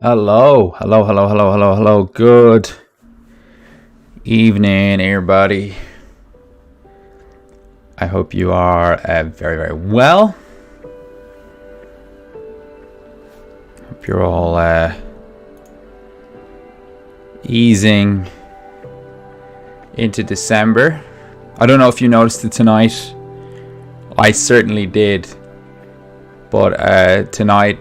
Hello. Good evening, everybody. I hope you are very well. Hope you're all easing into December. I don't know if you noticed it tonight. I certainly did. But tonight,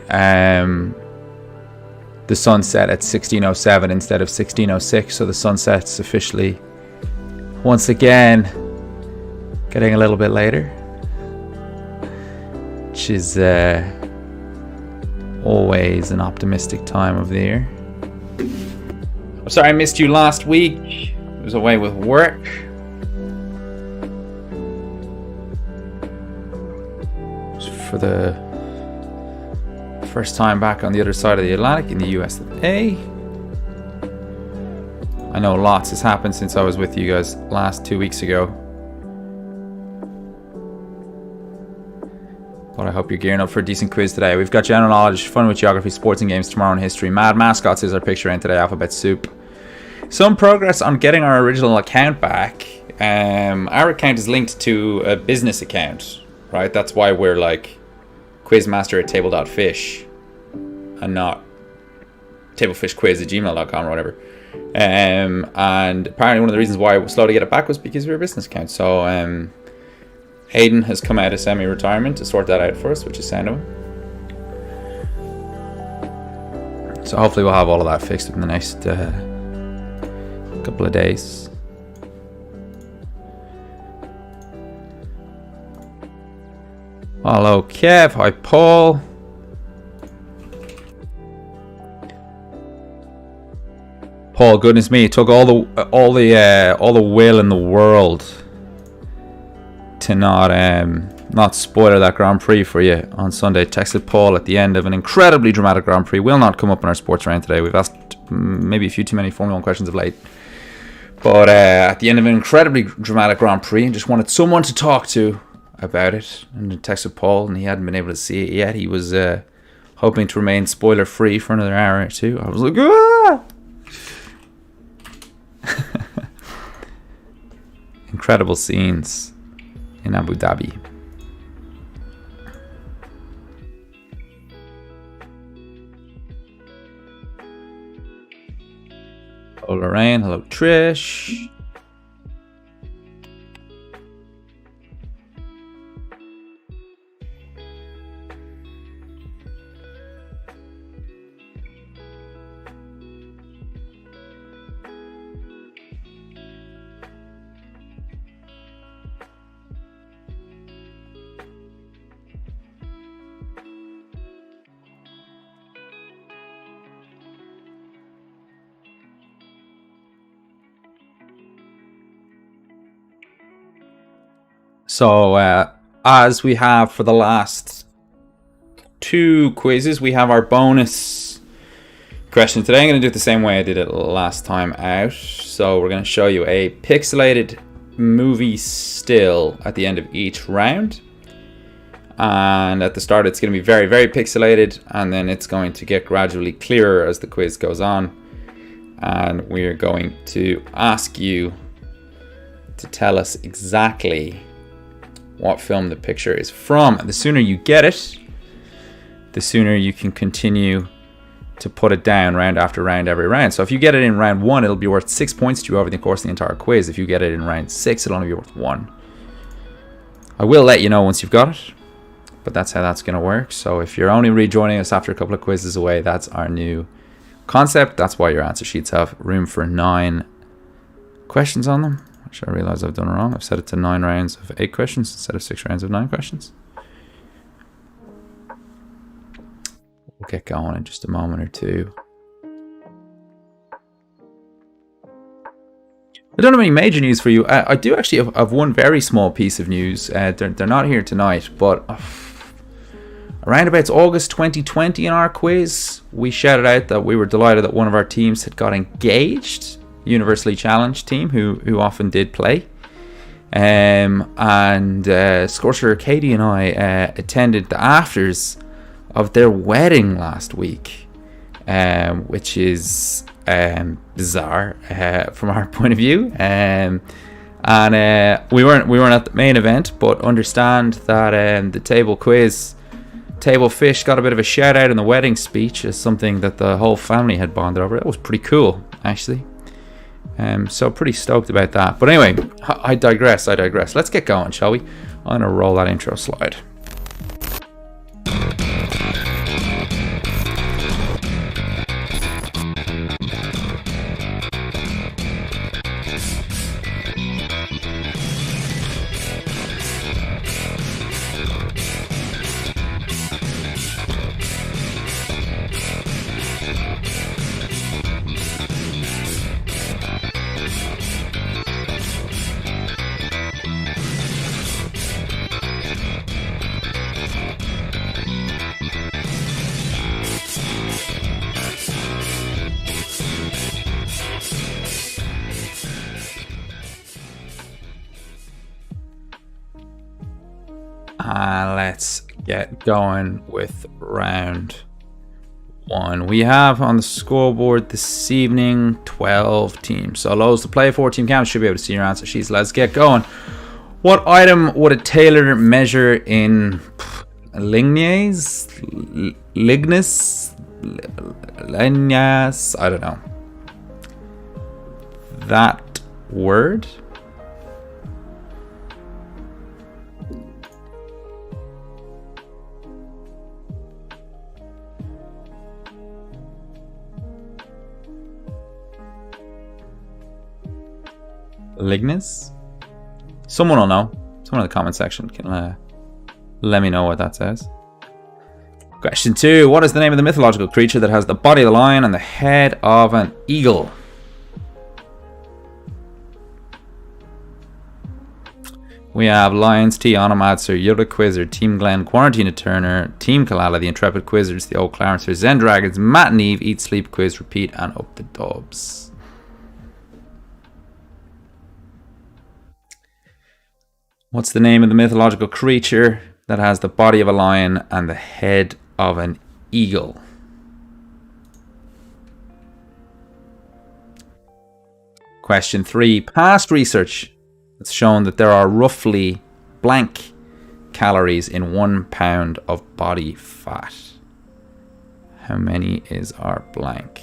the sun set at 16:07 instead of 16:06, so the sunset's officially once again getting a little bit later, which is always an optimistic time of the year. I'm sorry I missed you last week. I was away with work. For the first time back on the other side of the Atlantic in the USA. I know lots has happened since I was with you guys last 2 weeks ago. But I hope you're gearing up for a decent quiz today. We've got general knowledge, fun with geography, sports and games tomorrow, and history. Mad Mascots is our picture in today, Alphabet Soup. Some progress on getting our original account back. Our account is linked to a business account, right? That's why we're like quizmaster at table.fish and not tablefishquiz@gmail.com or whatever. And apparently one of the reasons why it was slow to get it back was because we were a business account. So Hayden has come out of semi-retirement to sort that out for us, which is sound of him. So hopefully we'll have all of that fixed in the next couple of days. Hello, Kev. Hi, Paul. Paul, goodness me, it took all the will in the world to not spoiler that Grand Prix for you on Sunday. Texted Paul at the end of an incredibly dramatic Grand Prix. Will not come up in our sports round today. We've asked maybe a few too many Formula 1 questions of late. But at the end of an incredibly dramatic Grand Prix, and just wanted someone to talk to about it, and I texted Paul, and he hadn't been able to see it yet. He was hoping to remain spoiler free for another hour or two. I was like, ah! Incredible scenes in Abu Dhabi. Hello Lorraine, hello Trish. So, as we have for the last two quizzes, we have our bonus question today. I'm going to do it the same way I did it last time out. So, we're going to show you a pixelated movie still at the end of each round. And at the start, it's going to be very pixelated. And then it's going to get gradually clearer as the quiz goes on. And we're going to ask you to tell us exactly what film the picture is from. The sooner you get it, the sooner you can continue to put it down round after round every round. So if you get it in round 1, it'll be worth 6 points to you over the course of the entire quiz. If you get it in round 6, it'll only be worth 1. I will let you know once you've got it, but that's how that's going to work. So if you're only rejoining us after a couple of quizzes away, that's our new concept. That's why your answer sheets have room for 9 questions on them. Which I realize I've done wrong. I've set it to 9 rounds of 8 questions instead of 6 rounds of 9 questions. We'll get going in just a moment or two. I don't have any major news for you. I do actually have one very small piece of news. They're not here tonight, but around about August 2020 in our quiz, we shouted out that we were delighted that one of our teams had got engaged. Universally challenged team who often did play, and Scorcher, Katie and I attended the afters of their wedding last week, which is bizarre from our point of view. And we weren't at the main event, but understand that the table fish got a bit of a shout out in the wedding speech as something that the whole family had bonded over. That was pretty cool, actually. So pretty stoked about that. But anyway, I digress. Let's get going, shall we? I'm gonna roll that intro slide. Let's get going with round one. We have on the scoreboard this evening 12 teams. So those to play for team count should be able to see your answer sheets. Let's get going. What item would a tailor measure in lignes? I don't know. That word? Lignes? Someone will know. Someone in the comment section can let me know what that says. Question 2. What is the name of the mythological creature that has the body of a lion and the head of an eagle? We have Lions, T. Onomatsu, Yoda Quizzer, Team Glenn, Quarantine Turner, Team Kalala, the Intrepid Quizzers, the Old Clarencers, Zen Dragons, Matt and Eve, Eat, Sleep, Quiz, Repeat, and Up the Dubs. What's the name of the mythological creature that has the body of a lion and the head of an eagle? Question 3. Past research has shown that there are roughly blank calories in 1 pound of body fat. How many is our blank?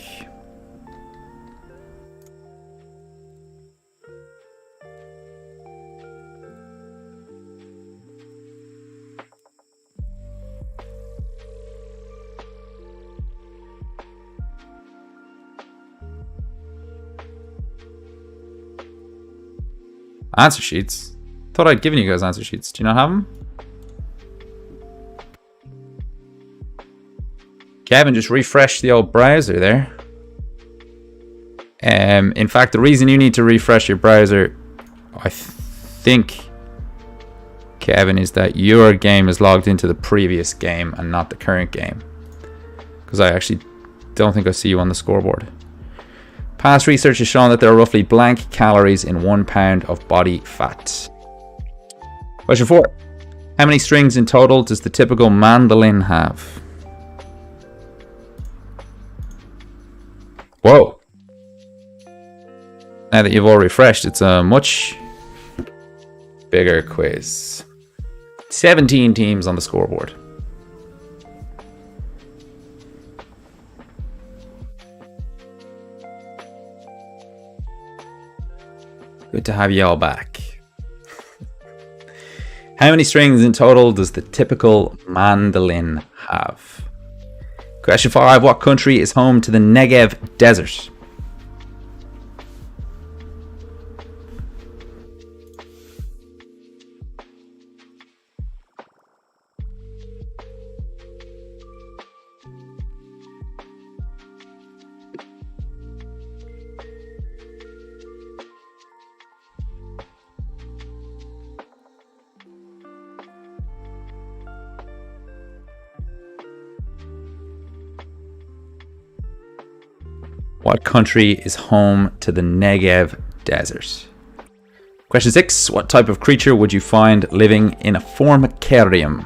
Answer sheets? Thought I'd given you guys answer sheets. Do you not have them? Kevin, just refresh the old browser there. In fact, the reason you need to refresh your browser, I think, Kevin, is that your game is logged into the previous game and not the current game. Because I actually don't think I see you on the scoreboard. Past research has shown that there are roughly blank calories in 1 pound of body fat. Question 4. How many strings in total does the typical mandolin have? Whoa. Now that you've all refreshed, it's a much bigger quiz. 17 teams on the scoreboard. Good to have you all back. How many strings in total does the typical mandolin have? Question 5. What country is home to the Negev Desert? What country is home to the Negev Desert? Question 6. What type of creature would you find living in a formicarium?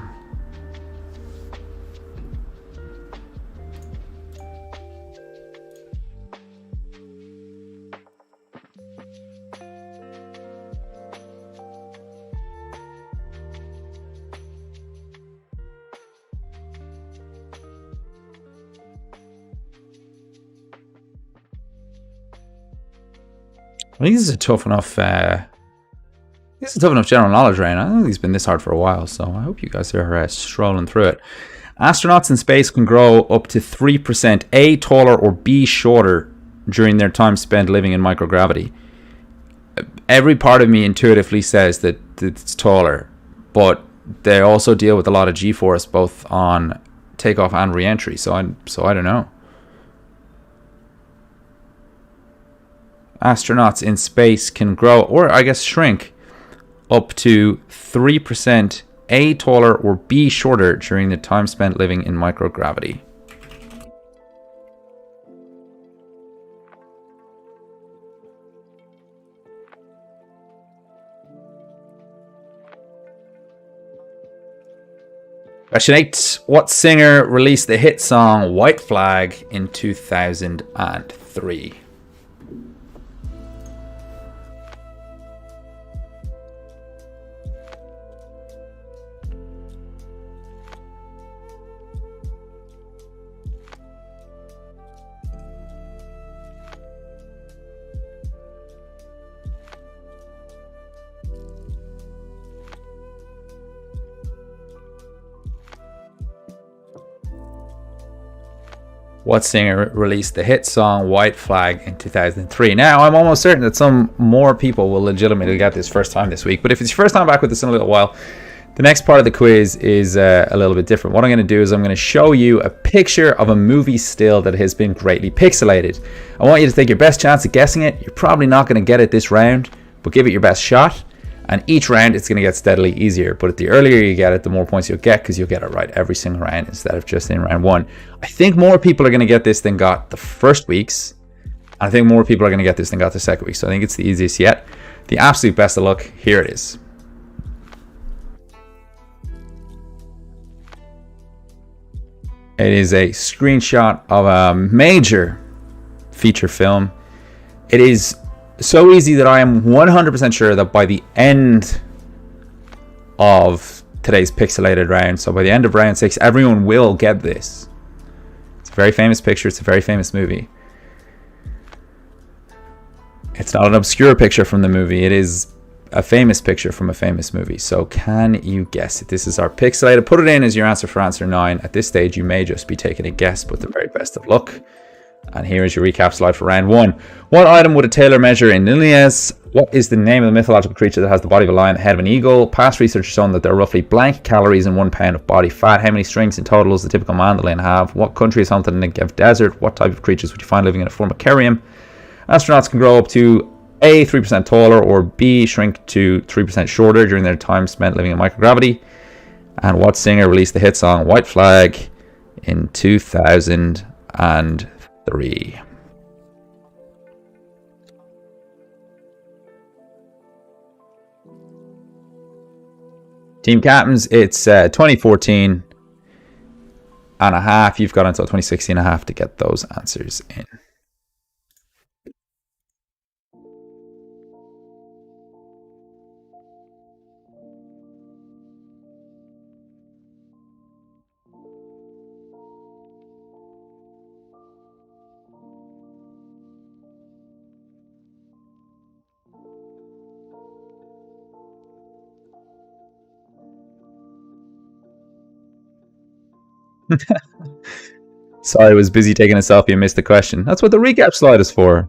I think this is a tough enough. This is tough enough general knowledge round. I don't think it's been this hard for a while, so I hope you guys are strolling through it. Astronauts in space can grow up to 3%, A, taller, or B, shorter during their time spent living in microgravity. Every part of me intuitively says that it's taller, but they also deal with a lot of G-force both on takeoff and re-entry, so I don't know. Astronauts in space can grow, or I guess shrink, up to 3%, A, taller, or B, shorter during the time spent living in microgravity. Question 8. What singer released the hit song White Flag in 2003? What singer released the hit song White Flag in 2003? Now, I'm almost certain that some more people will legitimately get this first time this week, but if it's your first time back with us in a little while, the next part of the quiz is a little bit different. What I'm going to do is I'm going to show you a picture of a movie still that has been greatly pixelated. I want you to take your best chance at guessing it. You're probably not going to get it this round, but give it your best shot. And each round, it's going to get steadily easier. But the earlier you get it, the more points you'll get, because you'll get it right every single round instead of just in round one. I think more people are going to get this than got the first week's. I think more people are going to get this than got the second week. So I think it's the easiest yet. The absolute best of luck. Here it is. It is a screenshot of a major feature film. It is so easy that I am 100% sure that by the end of today's pixelated round, so by the end of round 6, everyone will get this. It's a very famous picture. It's a very famous movie. It's not an obscure picture from the movie. It is a famous picture from a famous movie. So can you guess it? This is our pixelated. Put it in as your answer for answer 9. At this stage, you may just be taking a guess, but the very best of luck. And here is your recap slide for round 1. What item would a tailor measure in lineas? What is the name of the mythological creature that has the body of a lion, the head of an eagle? Past research has shown that there are roughly blank calories in 1 pound of body fat. How many strings in total does the typical mandolin have? What country is home to the Negev desert? What type of creatures would you find living in a formicarium? Astronauts can grow up to A, 3% taller, or B, shrink to 3% shorter during their time spent living in microgravity. And what singer released the hit song White Flag in 2003? Team captains, it's 2014 and a half. You've got until 2016 and a half to get those answers in. Sorry, I was busy taking a selfie and missed the question. That's what the recap slide is for.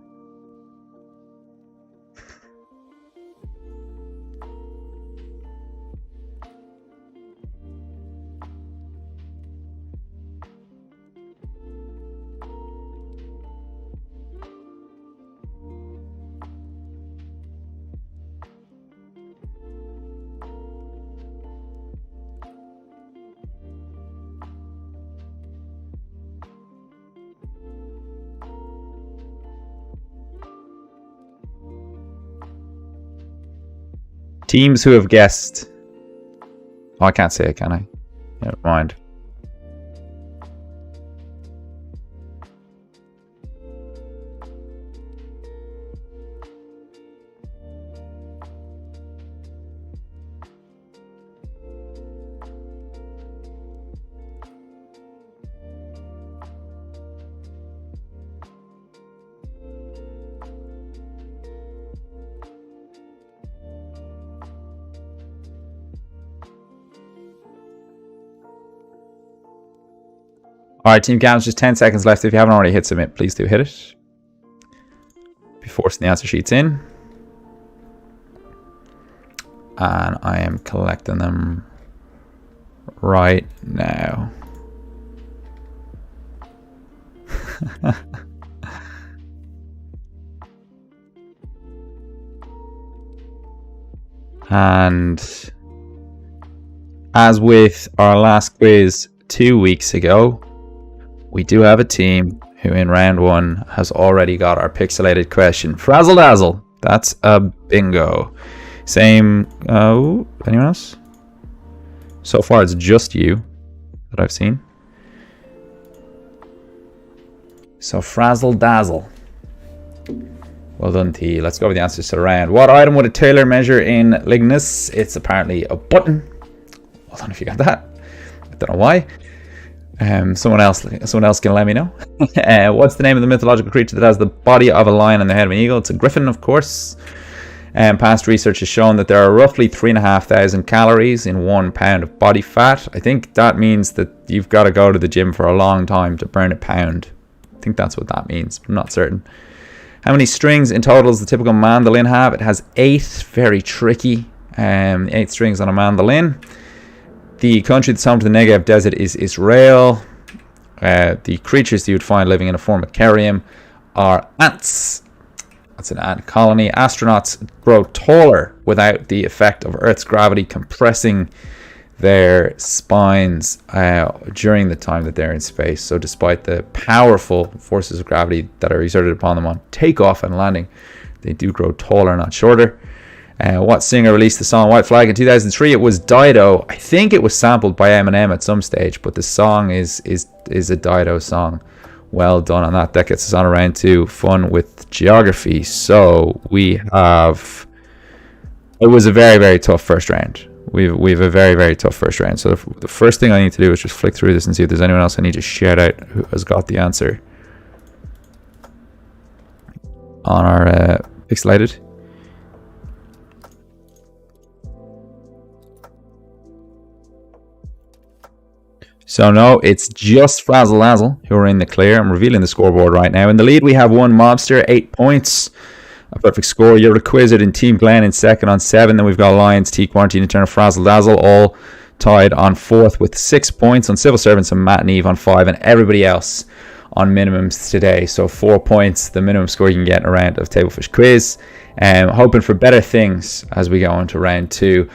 Teams who have guessed. Oh, I can't say it, can I? Never mind. All right, Team Gams, just 10 seconds left. If you haven't already hit submit, please do hit it. Be forcing the answer sheets in. And I am collecting them right now. And as with our last quiz 2 weeks ago, we do have a team who in round 1 has already got our pixelated question. Frazzle Dazzle. That's a bingo. Same. Anyone else? So far, it's just you that I've seen. So Frazzle Dazzle. Well done, T. Let's go with the answers to the round. What item would a tailor measure in Lignus? It's apparently a button. Well done if you got that. I don't know why. Someone else can let me know. What's the name of the mythological creature that has the body of a lion and the head of an eagle? It's a griffin, of course. Past research has shown that there are roughly 3,500 calories in 1 pound of body fat. I think that means that you've got to go to the gym for a long time to burn a pound. I think that's what that means. I'm not certain. How many strings in total does the typical mandolin have? It has 8. Very tricky. 8 strings on a mandolin. The country that's home to the Negev Desert is Israel. The creatures that you would find living in a formicarium are ants. That's an ant colony. Astronauts grow taller without the effect of Earth's gravity compressing their spines during the time that they're in space. So despite the powerful forces of gravity that are exerted upon them on takeoff and landing, they do grow taller, not shorter. What singer released the song White Flag in 2003? It was Dido. I think it was sampled by Eminem at some stage, but the song is a Dido song. Well done on that. That gets us on around to fun with geography. So we have... It was a very, very tough first round. We've a very, very tough first round. So the first thing I need to do is just flick through this and see if there's anyone else I need to shout out who has got the answer on our pixelated. So no, it's just Frazzle Dazzle who are in the clear. I'm revealing the scoreboard right now. In the lead, we have one Mobster, 8 points. A perfect score. You're Requisite and Team Glenn in second on 7. Then we've got Lions, T Quarantine, and Turner Frazzle Dazzle all tied on 4th with 6 points. On Civil Servants and Matt and Eve on 5. And everybody else on minimums today. So 4 points, the minimum score you can get in a round of Tablefish Quiz. Hoping for better things as we go into round 2.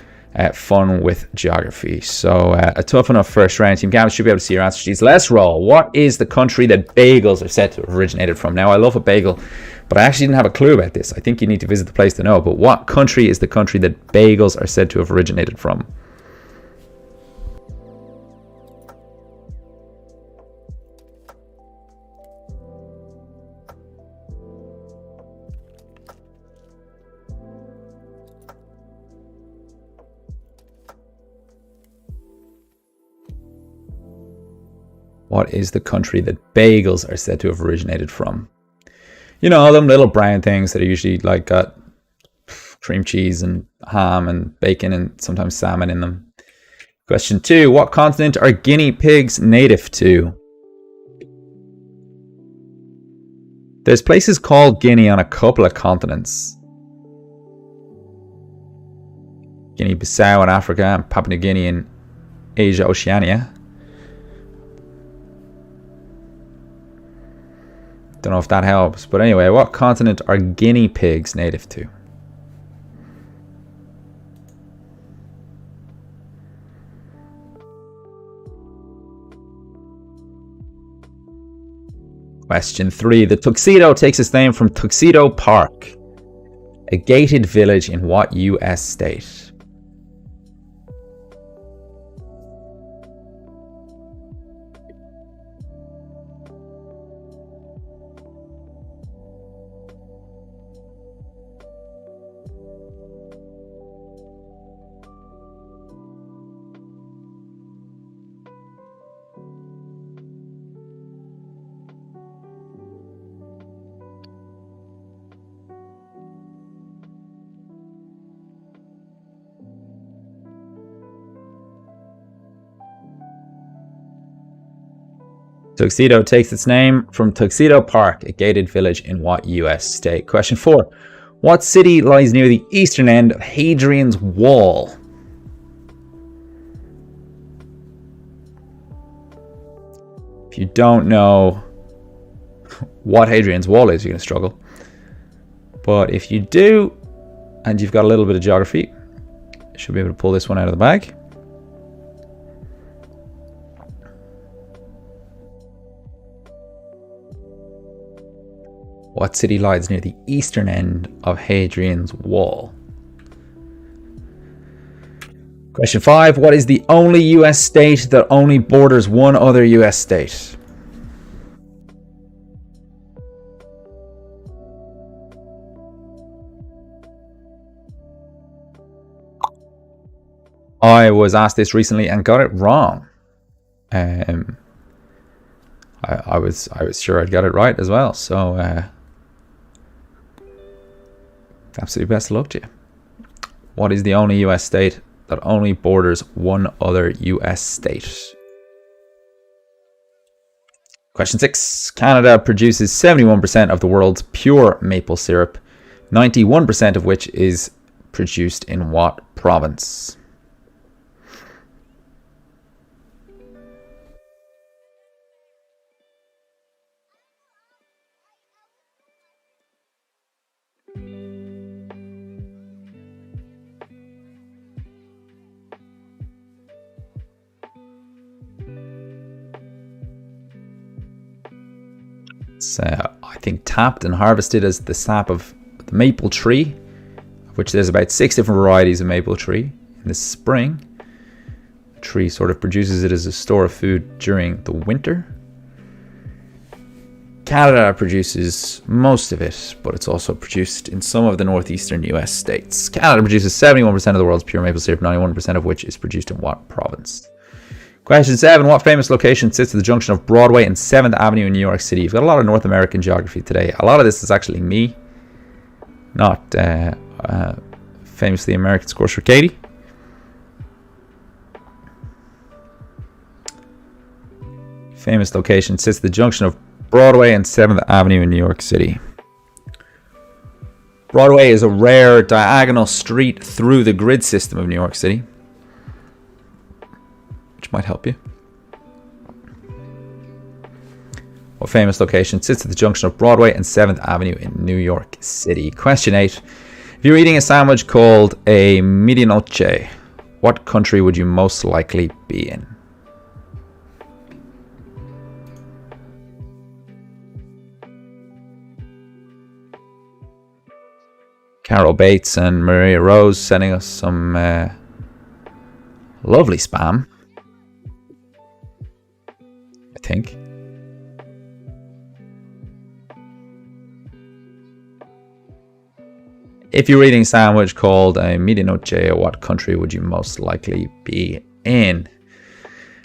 Fun with geography. So a tough enough first round. Team Gambit should be able to see your answer sheets. Let's roll. What is the country that bagels are said to have originated from? Now, I love a bagel, but I actually didn't have a clue about this. I think you need to visit the place to know. But what country is the country that bagels are said to have originated from? What is the country that bagels are said to have originated from? You know, them little brown things that are usually like got cream cheese and ham and bacon and sometimes salmon in them. Question 2. What continent are guinea pigs native to? There's places called Guinea on a couple of continents. Guinea-Bissau in Africa and Papua New Guinea in Asia, Oceania. Don't know if that helps, but anyway, what continent are guinea pigs native to? Question 3. The Tuxedo takes its name from Tuxedo Park, a gated village in what US state? Tuxedo takes its name from Tuxedo Park, a gated village in what US state? Question 4. What city lies near the eastern end of Hadrian's Wall? If you don't know what Hadrian's Wall is, you're going to struggle. But if you do, and you've got a little bit of geography, you should be able to pull this one out of the bag. What city lies near the eastern end of Hadrian's Wall? Question 5. What is the only US state that only borders one other US state? I was asked this recently and got it wrong. I was sure I'd got it right as well. So absolutely best of luck to you. What is the only US state that only borders one other US state? Question 6. Canada produces 71% of the world's pure maple syrup, 91% of which is produced in what province? I think tapped and harvested as the sap of the maple tree, of which there's about 6 different varieties of maple tree. In the spring, the tree sort of produces it as a store of food during the winter. Canada produces most of it, but it's also produced in some of the northeastern US states. Canada produces 71% of the world's pure maple syrup, 91% of which is produced in what province? Question 7. What famous location sits at the junction of Broadway and 7th Avenue in New York City? You've got a lot of North American geography today. A lot of this is actually me, not famously American Scourser Katie. Famous location sits at the junction of Broadway and 7th Avenue in New York City. Broadway is a rare diagonal street through the grid system of New York City, which might help you. What famous location sits at the junction of Broadway and 7th Avenue in New York City? Question 8. If you're eating a sandwich called a medianoche, what country would you most likely be in? Carol Bates and Maria Rose sending us some lovely spam, I think. If you're eating a sandwich called a medianoche, what country would you most likely be in?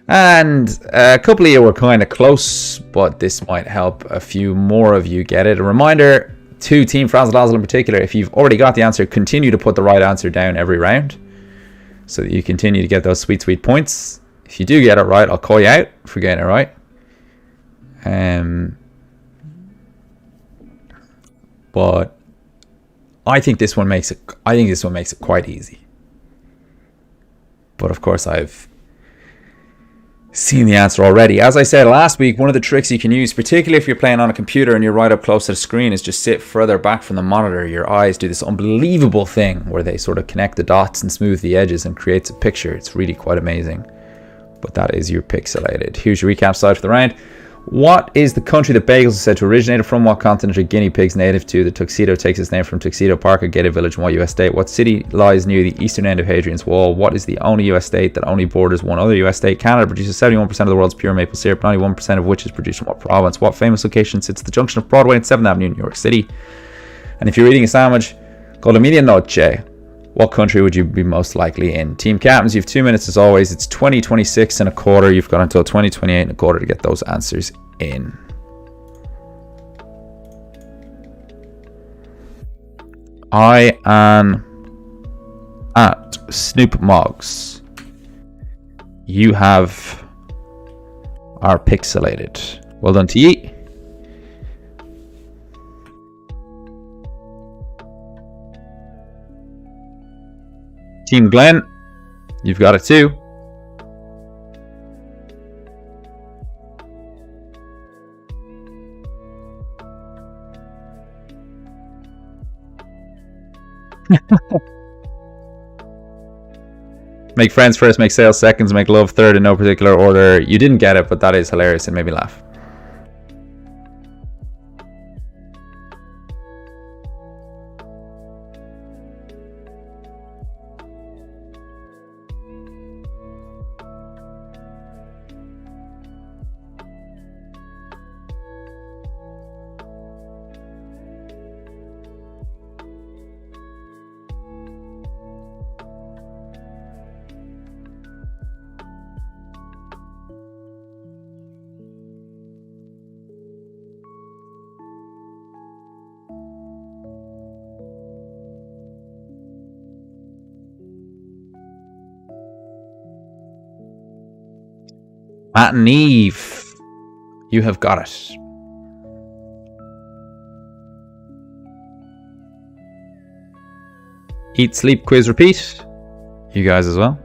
And a couple of you were kind of close, but this might help a few more of you get it. A reminder to Team Frazzle Dazzle in particular, if you've already got the answer, continue to put the right answer down every round so that you continue to get those sweet, sweet points. If you do get it right, I'll call you out for getting it right. But I think this one makes it quite easy. But of course, I've seen the answer already. As I said last week, one of the tricks you can use, particularly if you're playing on a computer and you're right up close to the screen, is just sit further back from the monitor. Your eyes do this unbelievable thing where they sort of connect the dots and smooth the edges and creates a picture. It's really quite amazing. But that is your pixelated. Here's your recap slide for the round. What is the country that bagels are said to originate from? What continent are guinea pigs native to? The tuxedo takes its name from Tuxedo Park, a gated village in what US state? What city lies near the eastern end of Hadrian's Wall? What is the only US state that only borders one other US state? Canada produces 71% of the world's pure maple syrup, 91% of which is produced in what province? What famous location sits at the junction of Broadway and 7th Avenue in New York City? And if you're eating a sandwich called a medianoche, what country would you be most likely in? Team captains, you have 2 minutes as always. It's 20:26 and a quarter. You've got until 20:28 and a quarter to get those answers in. I am at Snoop Moggs. You have are pixelated. Well done to ye. Team Glenn, you've got it too. Make friends first, make sales seconds, make love third in no particular order. You didn't get it, but that is hilarious and made me laugh. Matt and Eve, you have got it. Eat, sleep, quiz, repeat. You guys as well.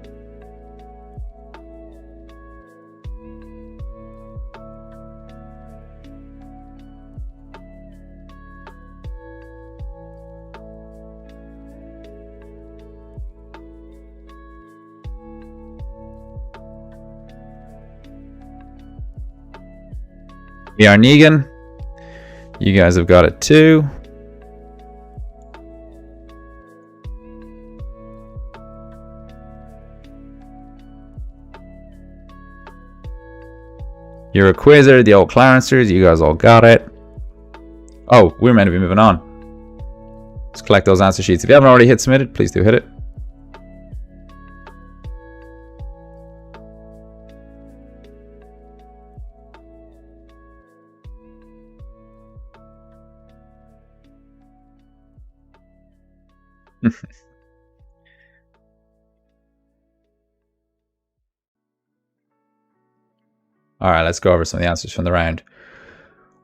We are Negan. You guys have got it too. You're a quizzer, the old Clarencers. You guys all got it. Oh, we're meant to be moving on. Let's collect those answer sheets. If you haven't already hit submitted, please do hit it. All right, let's go over some of the answers from the round.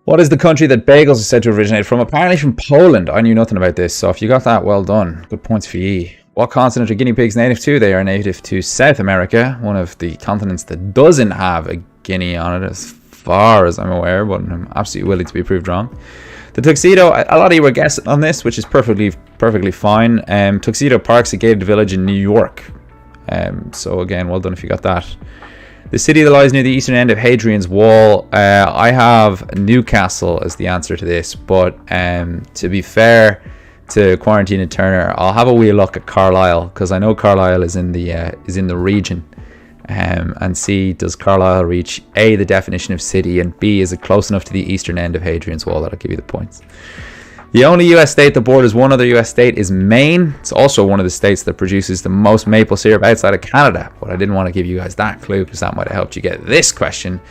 What is the country that bagels are said to originate from? Apparently from Poland. I knew nothing about this, so if you got that, well done. Good points for ye. What continent are guinea pigs native to? They are native to South America, one of the continents that doesn't have a guinea on it, as far as I'm aware, but I'm absolutely willing to be proved wrong. The Tuxedo, a lot of you were guessing on this, which is perfectly fine. Tuxedo Park's a gated village in New York. So again, well done if you got that. The city that lies near the eastern end of Hadrian's Wall. I have Newcastle as the answer to this, but to be fair to Quarantine and Turner, I'll have a wee look at Carlisle, because I know Carlisle is in the region. And C, does Carlisle reach A, the definition of city, and B, is it close enough to the eastern end of Hadrian's Wall? That'll give you the points. The only US state that borders one other US state is Maine. It's also one of the states that produces the most maple syrup outside of Canada, but I didn't want to give you guys that clue because that might have helped you get this question.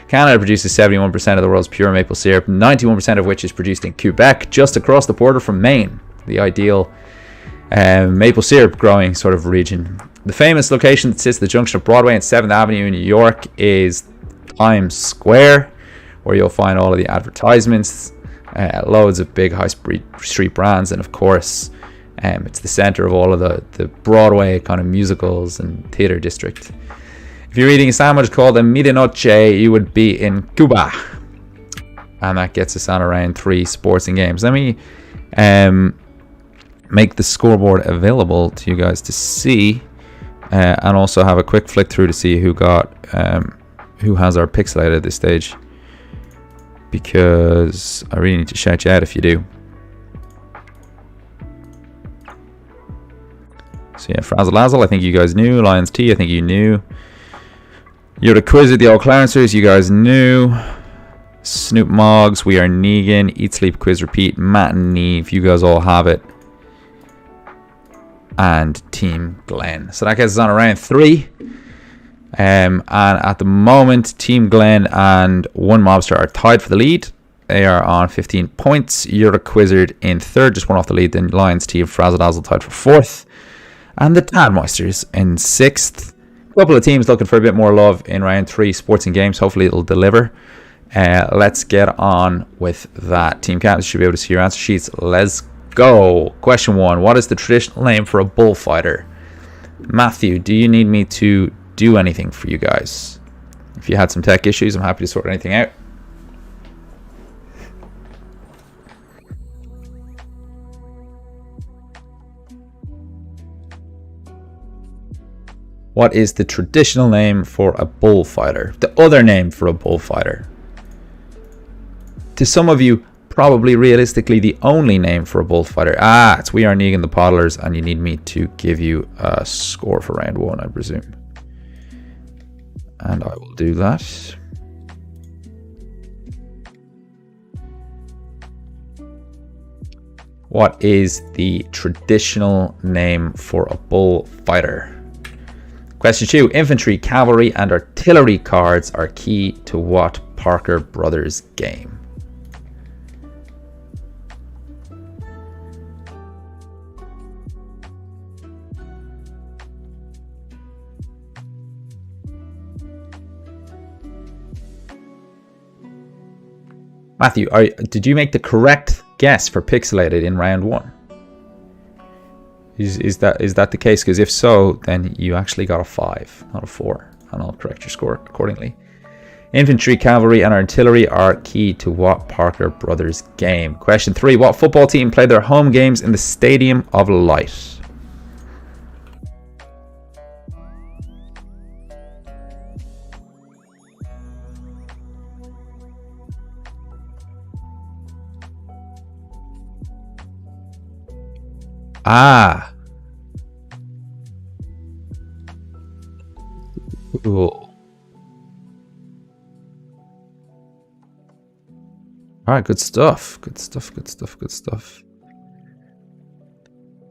Canada produces 71% of the world's pure maple syrup, 91% of which is produced in Quebec, just across the border from Maine, the ideal maple syrup growing sort of region. The famous location that sits at the junction of Broadway and 7th Avenue in New York is Times Square, where you'll find all of the advertisements, loads of big high street brands, and of course it's the center of all of the Broadway kind of musicals and theater district. If you're eating a sandwich called a medianoche, you would be in Cuba, and that gets us on around 3 sports and games. Let me make the scoreboard available to you guys to see, and also have a quick flick through to see who has our pixelated at this stage, because I really need to shout you out if you do. So yeah, Frazzle Lazzle, I think you guys knew. Lions T, I think you knew. You're the Quizzer, the old Clarencers, you guys knew. Snoop Moggs, we are Negan. Eat, Sleep, Quiz, Repeat, Matt and Neve, you guys all have it. And Team Glenn. So that gets us on around 3. And at the moment, Team Glenn and One Mobster are tied for the lead. They are on 15 points. You're a Quizzard in 3rd, just one off the lead. Then Lions T and Frazzle Dazzle tied for 4th. And the Tadmeisters in 6th. couple of teams looking for a bit more love in round 3, sports and games. Hopefully it'll deliver. Let's get on with that. Team captains should be able to see your answer sheets. Let's go. Question 1. What is the traditional name for a bullfighter? Matthew, do you need me to do anything for you guys? If you had some tech issues, I'm happy to sort anything out. What is the traditional name for a bullfighter? The other name for a bullfighter. To some of you, probably realistically the only name for a bullfighter. It's We Are Negan the Podlers, and you need me to give you a score for round 1, I presume. And I will do that. What is the traditional name for a bullfighter? Question 2. Infantry, cavalry, and artillery cards are key to what Parker Brothers game? Matthew, did you make the correct guess for pixelated in round 1? Is that the case? Because if so, then you actually got a 5, not a 4, and I'll correct your score accordingly. Infantry, cavalry, and artillery are key to what Parker Brothers game? Question 3. What football team played their home games in the Stadium of Light? Cool. Alright, good stuff. Good stuff.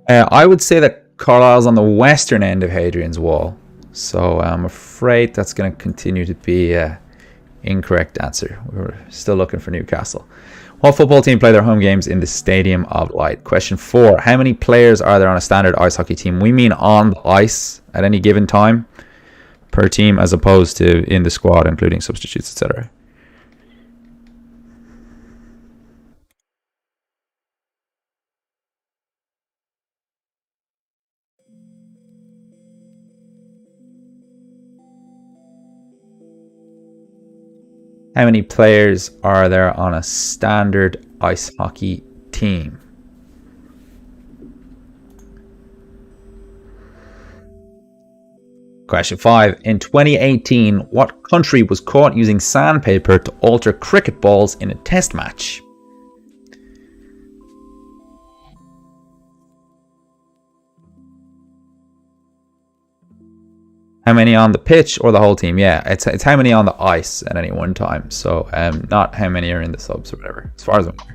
I would say that Carlisle's on the western end of Hadrian's Wall. So I'm afraid that's going to continue to be an incorrect answer. We're still looking for Newcastle. What football team play their home games in the Stadium of Light? Question 4. How many players are there on a standard ice hockey team? We mean on the ice at any given time per team, as opposed to in the squad, including substitutes, etc. How many players are there on a standard ice hockey team? Question 5. In 2018, what country was caught using sandpaper to alter cricket balls in a test match? How many on the pitch or the whole team? Yeah, it's how many on the ice at any one time. So not how many are in the subs or whatever, as far as I'm aware.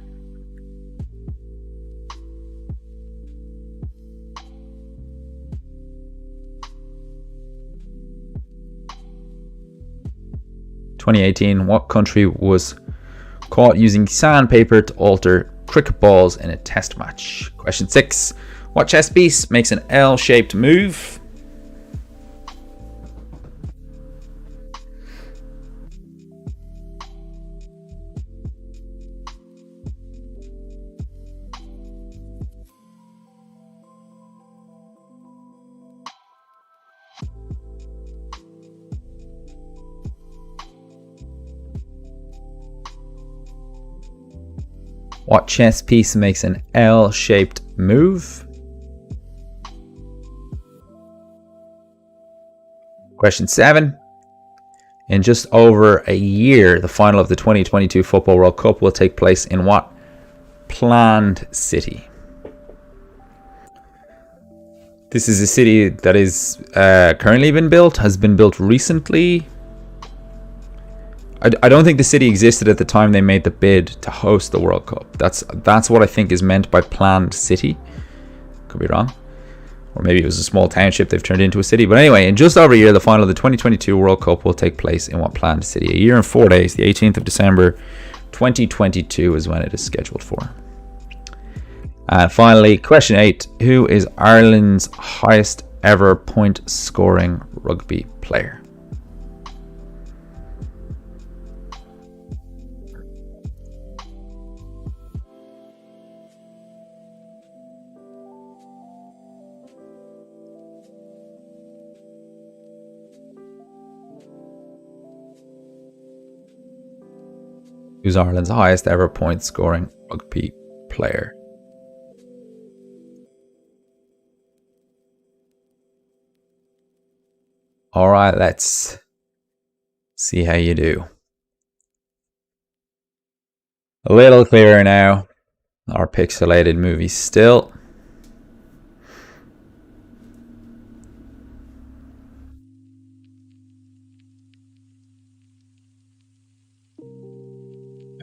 (2018) What country was caught using sandpaper to alter cricket balls in a test match? Question 6. What chess piece makes an L-shaped move? What chess piece makes an L-shaped move? Question 7. In just over a year, the final of the 2022 Football World Cup will take place in what planned city? This is a city that is currently been built, has been built recently. I don't think the city existed at the time they made the bid to host the World Cup. That's what I think is meant by planned city. Could be wrong. Or maybe it was a small township they've turned into a city. But anyway, in just over a year, the final of the 2022 World Cup will take place in what planned city? A year and 4 days, the 18th of December, 2022 is when it is scheduled for. And finally, question 8. Who is Ireland's highest ever point scoring rugby player? Who's Ireland's highest ever point scoring rugby player? All right, let's see how you do. A little clearer now. Our pixelated movie still.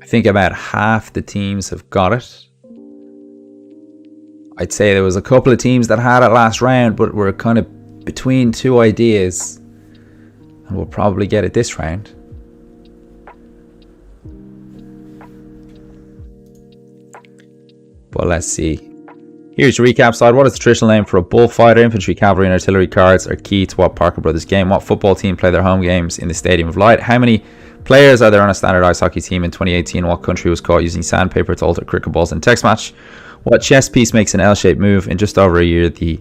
I think about half the teams have got it. I'd say there was a couple of teams that had it last round, but we're kind of between two ideas. And we'll probably get it this round. But let's see. Here's your recap slide. What is the traditional name for a bullfighter? Infantry, cavalry, and artillery cards are key to what Parker Brothers game? What football team play their home games in the Stadium of Light? How many players are there on a standard ice hockey team in 2018? What country was caught using sandpaper to alter cricket balls in text match? What chess piece makes an L-shaped move? In just over a year, the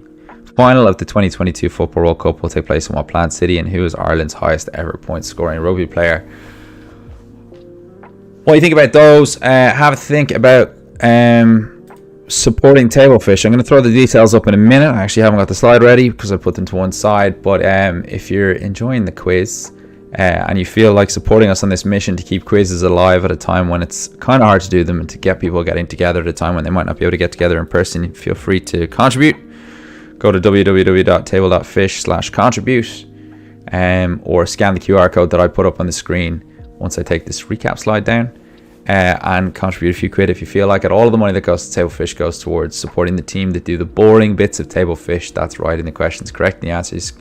final of the 2022 Football World Cup will take place in what planned city? And who is Ireland's highest ever point scoring rugby player? What do you think about those? Have a think about supporting Tablefish. I'm going to throw the details up in a minute. I actually haven't got the slide ready because I put them to one side. But if you're enjoying the quiz and you feel like supporting us on this mission to keep quizzes alive at a time when it's kind of hard to do them and to get people getting together at a time when they might not be able to get together in person, feel free to contribute. Go to www.table.fish/contribute or scan the QR code that I put up on the screen once I take this recap slide down. And contribute a few quid if you feel like it. All of the money that goes to Tablefish goes towards supporting the team that do the boring bits of Tablefish. That's right, in the questions, correcting the answers,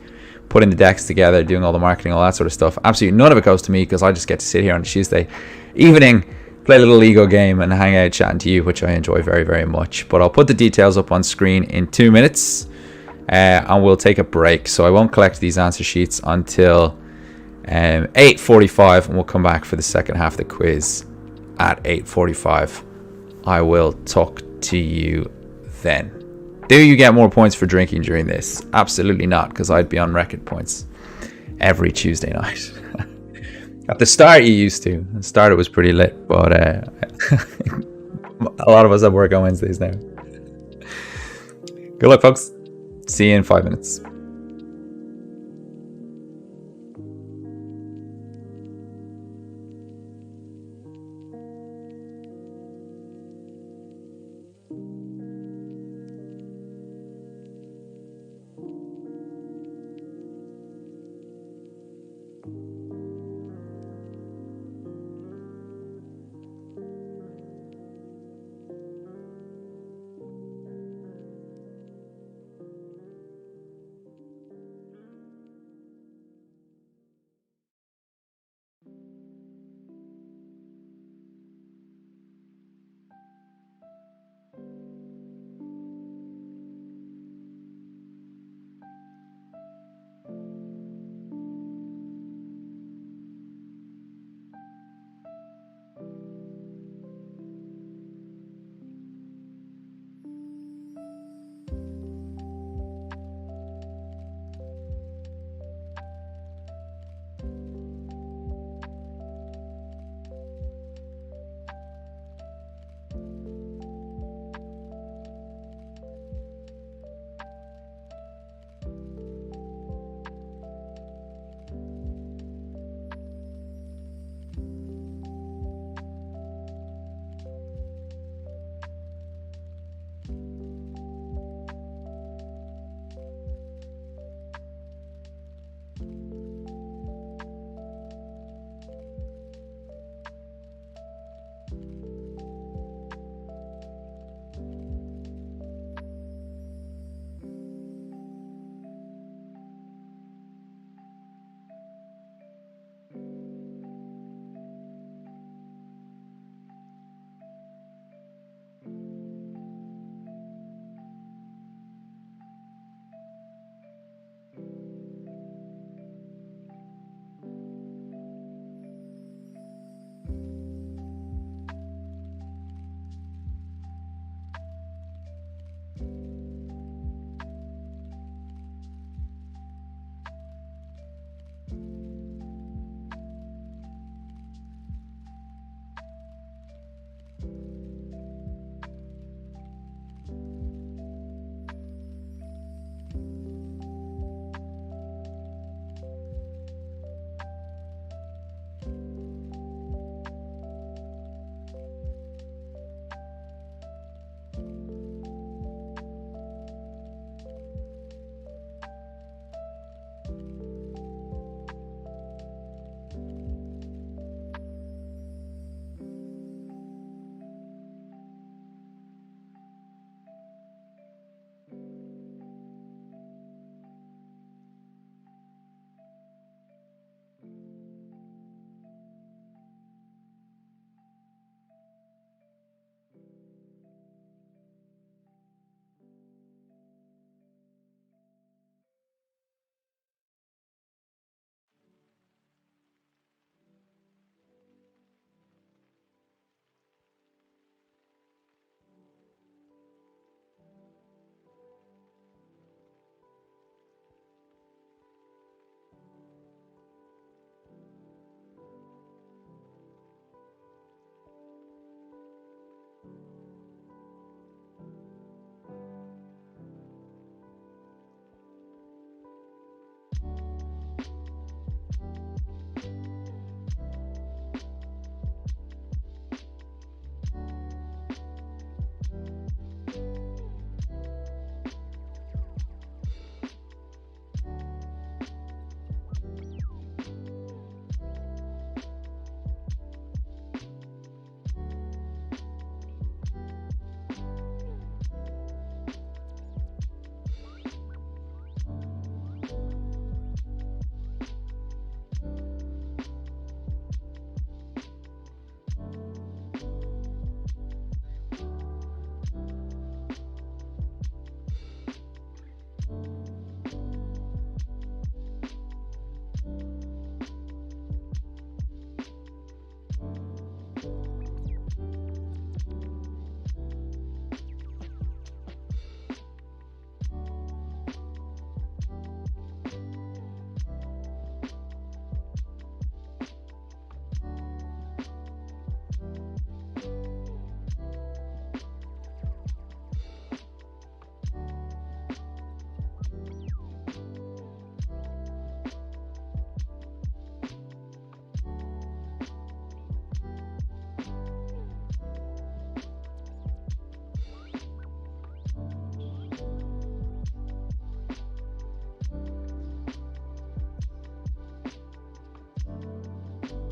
putting the decks together, doing all the marketing, all that sort of stuff. Absolutely none of it goes to me because I just get to sit here on a Tuesday evening, play a little Lego game and hang out chatting to you, which I enjoy very, very much. But I'll put the details up on screen in 2 minutes and we'll take a break. So I won't collect these answer sheets until 8:45 and we'll come back for the second half of the quiz at 8:45. I will talk to you then. Do you get more points for drinking during this? Absolutely not, because I'd be on record points every Tuesday night. At the start you used to. At the start it was pretty lit, but a lot of us have work on Wednesdays now. Good luck, folks. See you in 5 minutes.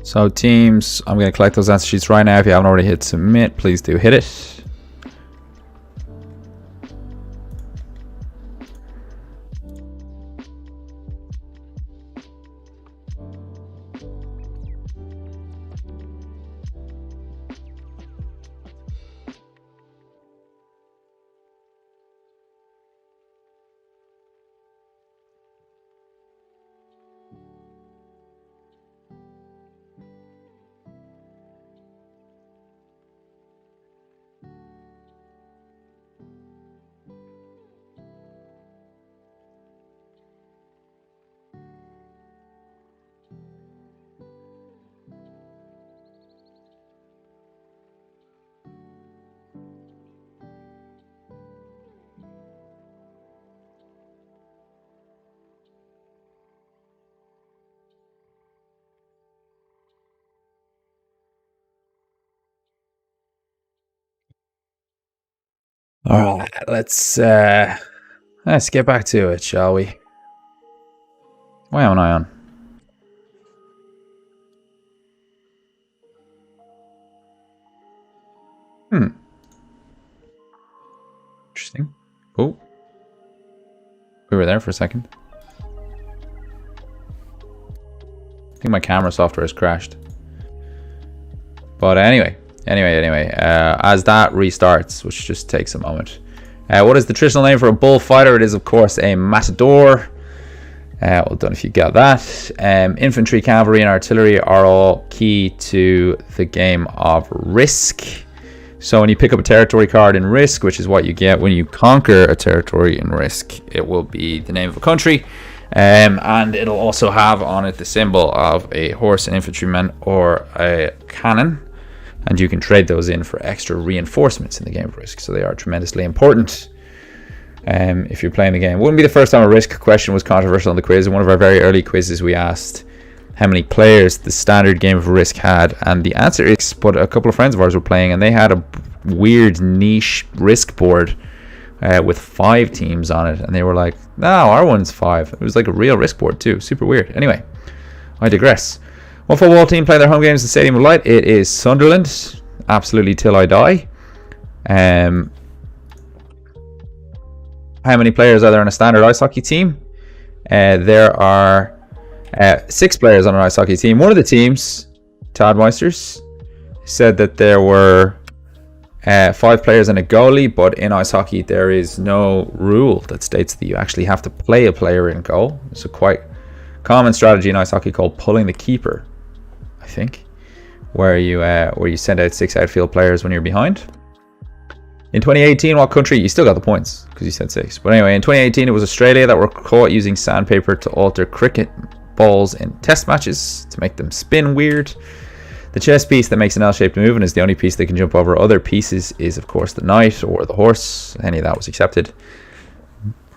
So teams, I'm going to collect those answer sheets right now. If you haven't already hit submit, please do hit it. All right, let's get back to it, shall we? Why am I on? Interesting. Oh, we were there for a second. I think my camera software has crashed. But anyway, as that restarts, which just takes a moment. What is the traditional name for a bullfighter? It is, of course, a matador. Well done if you got that. Infantry, cavalry, and artillery are all key to the game of Risk. So when you pick up a territory card in Risk, which is what you get when you conquer a territory in Risk, it will be the name of a country. And it'll also have on it the symbol of a horse, an infantryman, or a cannon. And you can trade those in for extra reinforcements in the game of Risk. So they are tremendously important if you're playing the game. It wouldn't be the first time a Risk question was controversial on the quiz. In one of our very early quizzes, we asked how many players the standard game of Risk had. And the answer is, but a couple of friends of ours were playing, and they had a weird niche Risk board with 5 teams on it. And they were like, no, our one's 5. It was like a real Risk board too. Super weird. Anyway, I digress. What football team play their home games in the Stadium of Light? It is Sunderland. Absolutely till I die. How many players are there on a standard ice hockey team? There are 6 players on an ice hockey team. One of the teams, Tadmeisters, said that there were 5 players and a goalie, but in ice hockey there is no rule that states that you actually have to play a player in goal. It's a quite common strategy in ice hockey called pulling the keeper, I think, where you send out 6 outfield players when you're behind. In 2018, what country? You still got the points because you said 6. But anyway, in 2018, it was Australia that were caught using sandpaper to alter cricket balls in test matches to make them spin weird. The chess piece that makes an L-shaped move and is the only piece that can jump over other pieces is, of course, the knight or the horse. Any of that was accepted.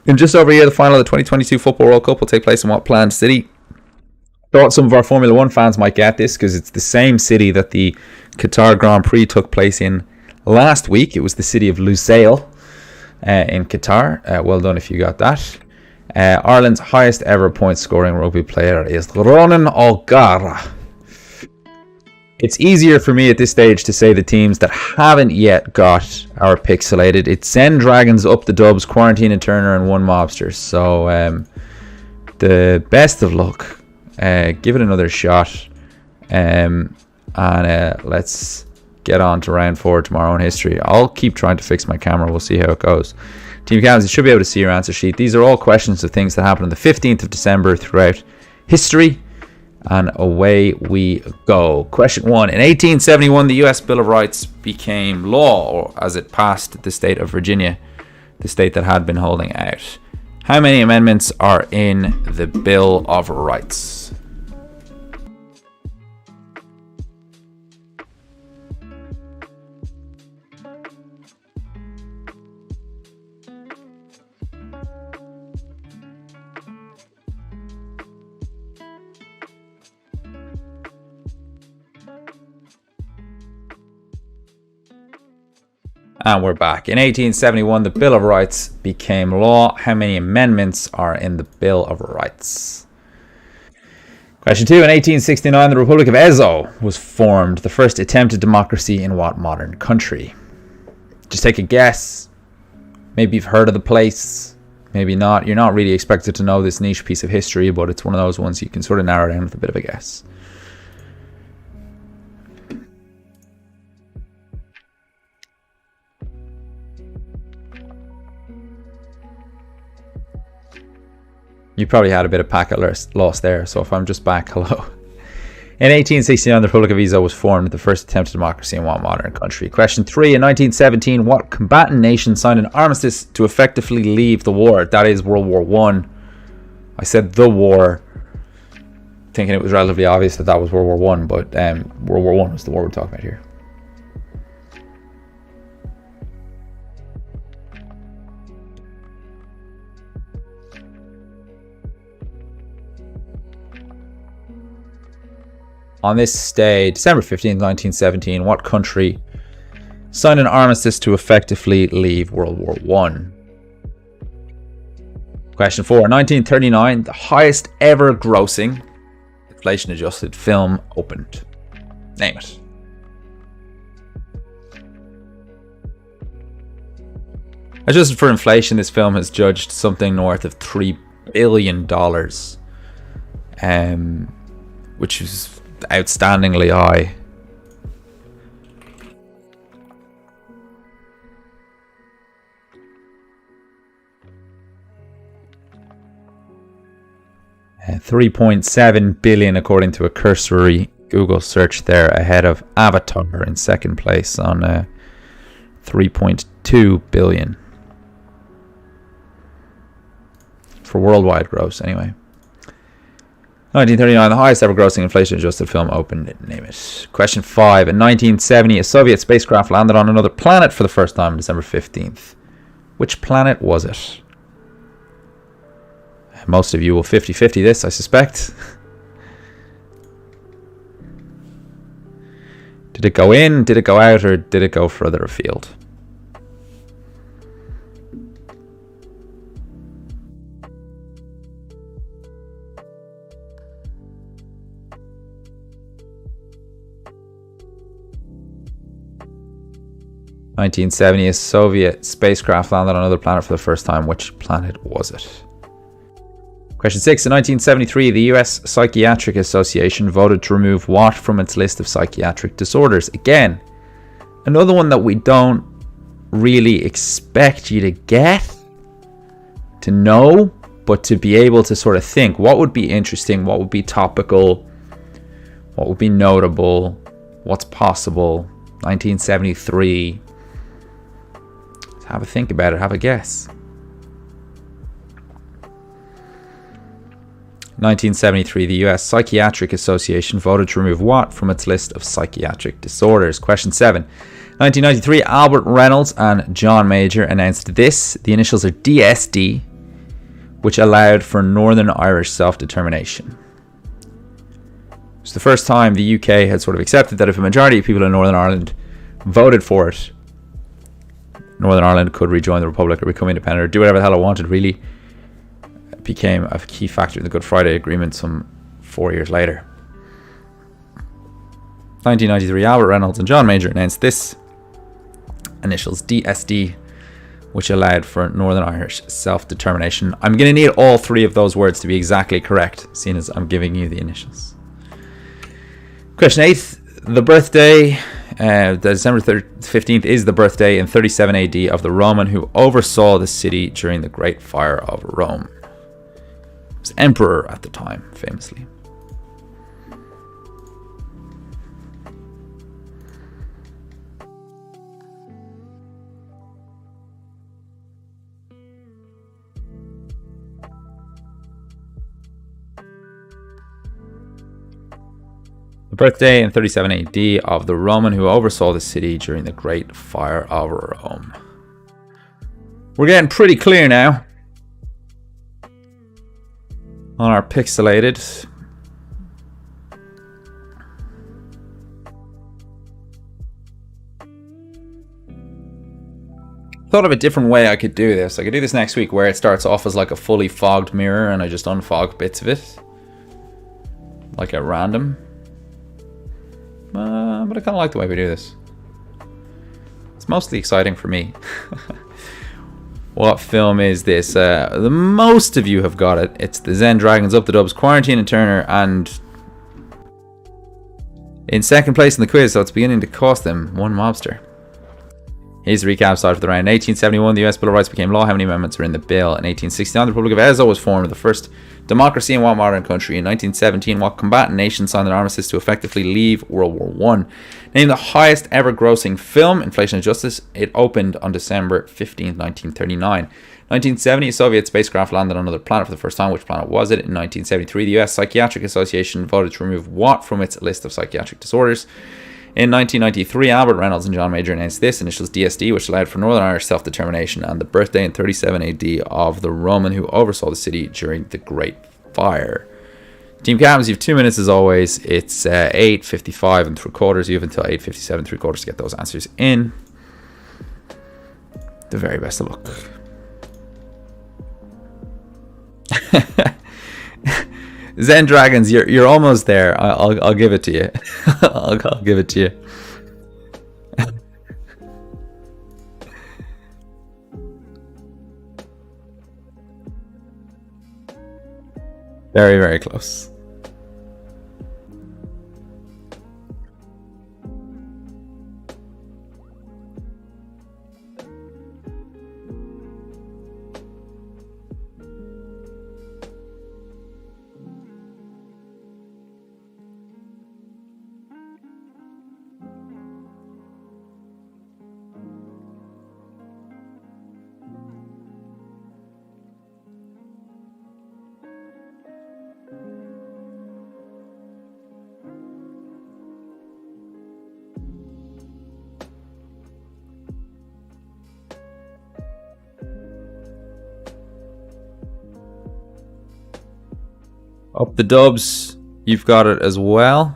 In just over a year, the final of the 2022 Football World Cup will take place in what planned city? Thought some of our Formula 1 fans might get this because it's the same city that the Qatar Grand Prix took place in last week. It was the city of Lusail in Qatar. Well done if you got that. Ireland's highest ever point scoring rugby player is Ronan O'Gara. It's easier for me at this stage to say the teams that haven't yet got our pixelated. It's Zen Dragons, Up the Dubs, Quarantine and Turner, and One Mobster. So the best of luck. Give it another shot. And let's get on to round 4 tomorrow in history. I'll keep trying to fix my camera. We'll see how it goes. Team Captains, you should be able to see your answer sheet. These are all questions of things that happened on the 15th of December throughout history. And away we go. Question 1. In 1871, the U.S. Bill of Rights became law, or as it passed the state of Virginia, the state that had been holding out. How many amendments are in the Bill of Rights? And we're back. In 1871, the Bill of Rights became law. How many amendments are in the Bill of Rights? Question 2. In 1869, the Republic of Ezo was formed, the first attempted democracy in what modern country? Just take a guess. Maybe you've heard of the place, maybe not. You're not really expected to know this niche piece of history, but it's one of those ones you can sort of narrow down with a bit of a guess. You probably had a bit of packet loss there, so if I'm just back, hello. In 1869, the Republic of Ezo was formed, the first attempted democracy in what modern country? Question 3. In 1917, what combatant nation signed an armistice to effectively leave the war? That is World War One. I said the war, thinking it was relatively obvious that that was World War One, but World War One was the war we're talking about here. On this day, December 15th, 1917, what country signed an armistice to effectively leave World War One? Question 4. In 1939, the highest ever grossing inflation-adjusted film opened. Name it. Adjusted for inflation, this film has judged something north of $3 billion, which is outstandingly high. $3.7 billion according to a cursory Google search there, ahead of Avatar in second place on $3.2 billion for worldwide gross anyway. 1939, the highest ever grossing inflation-adjusted film opened. Name it. Question 5. In 1970, a Soviet spacecraft landed on another planet for the first time on December 15th. Which planet was it? Most of you will 50-50 this, I suspect. Did it go in, did it go out, or did it go further afield? In 1970, a Soviet spacecraft landed on another planet for the first time. Which planet was it? Question 6. In 1973, the US Psychiatric Association voted to remove what from its list of psychiatric disorders? Again, another one that we don't really expect you to get, to know, but to be able to sort of think what would be interesting, what would be topical, what would be notable, what's possible. 1973. Have a think about it, have a guess. 1973, the US Psychiatric Association voted to remove what from its list of psychiatric disorders? Question 7. 1993, Albert Reynolds and John Major announced this. The initials are DSD, which allowed for Northern Irish self-determination. It's the first time the UK had sort of accepted that if a majority of people in Northern Ireland voted for it, Northern Ireland could rejoin the Republic or become independent or do whatever the hell it wanted. Really became a key factor in the Good Friday Agreement some 4 years later. 1993, Albert Reynolds and John Major announced this. Initials DSD, which allowed for Northern Irish self-determination. I'm going to need all three of those words to be exactly correct, seeing as I'm giving you the initials. Question 8. The birthday, December 15th, is the birthday in 37 AD of the Roman who oversaw the city during the Great Fire of Rome. He was emperor at the time, famously. Birthday in 37 AD of the Roman who oversaw the city during the Great Fire of Rome. We're getting pretty clear now on our pixelated. Thought of a different way I could do this. I could do this next week where it starts off as like a fully fogged mirror and I just unfog bits of it. like at random. But I kind of like the way we do this. It's mostly exciting for me. What film is this? The most of you have got it. It's the Zen Dragons, Up the Dubs, Quarantine and Turner, and in second place in the quiz, so it's beginning to cost them one mobster. Here's the recap started for the round. In 1871, the US Bill of Rights became law. How many amendments were in the bill? In 1869, the Republic of Ezo was formed, the first democracy in what modern country? In 1917, what combatant nation signed an armistice to effectively leave World War I? Named the highest ever grossing film, Inflation and Justice. It opened on December 15, 1939. 1970, a Soviet spacecraft landed on another planet for the first time. Which planet was it? In 1973, the US Psychiatric Association voted to remove what from its list of psychiatric disorders? In 1993, Albert Reynolds and John Major announced this, initials DSD, which allowed for Northern Irish self-determination, and the birthday in 37 AD of the Roman who oversaw the city during the Great Fire. Team Captains, you have 2 minutes as always. It's 8:55 and 3/4. You have until 8:57 3/4 to get those answers in. The very best of luck. Zen Dragons, you're almost there. I'll give it to you. I'll give it to you. Very, very close. Up the Dubs, you've got it as well.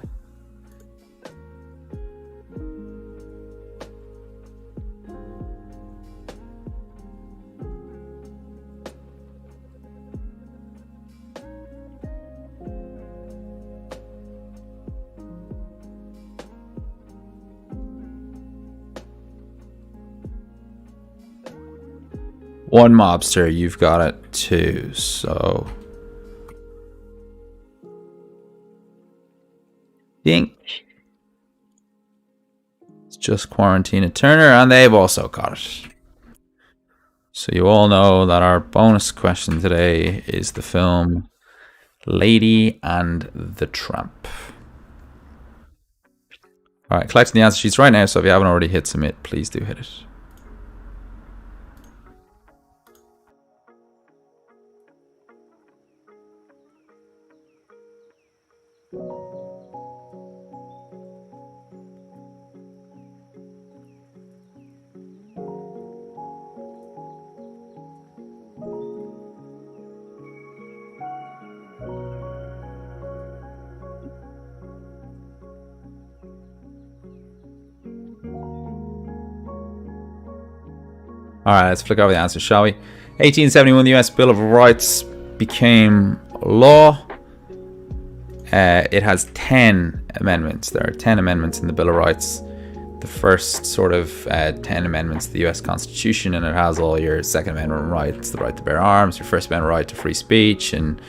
One mobster, you've got it too, so think it's just Quarantine and Turner, and they've also got it. So you all know that our bonus question today is the film Lady and the Tramp. Alright, collecting the answer sheets right now, so if you haven't already hit submit, please do hit it. Alright, let's flick over the answers, shall we? 1871, the US Bill of Rights became law. It has 10 amendments. There are 10 amendments in the Bill of Rights. The first sort of 10 amendments to the US Constitution, and it has all your Second Amendment rights, the right to bear arms, your First Amendment right to free speech, and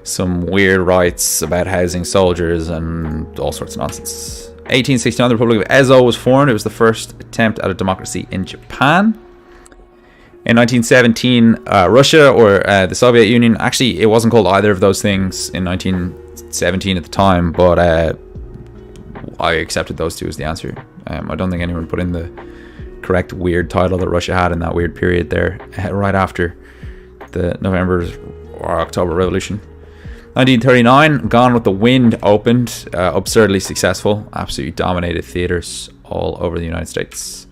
some weird rights about housing soldiers and all sorts of nonsense. 1869, the Republic of Ezo was formed. It was the first attempt at a democracy in Japan. In 1917, Russia or the Soviet Union, actually it wasn't called either of those things in 1917 at the time, but I accepted those two as the answer. I don't think anyone put in the correct weird title that Russia had in that weird period there, right after the November or October Revolution. 1939, Gone with the Wind opened, absurdly successful, absolutely dominated theaters all over the United States.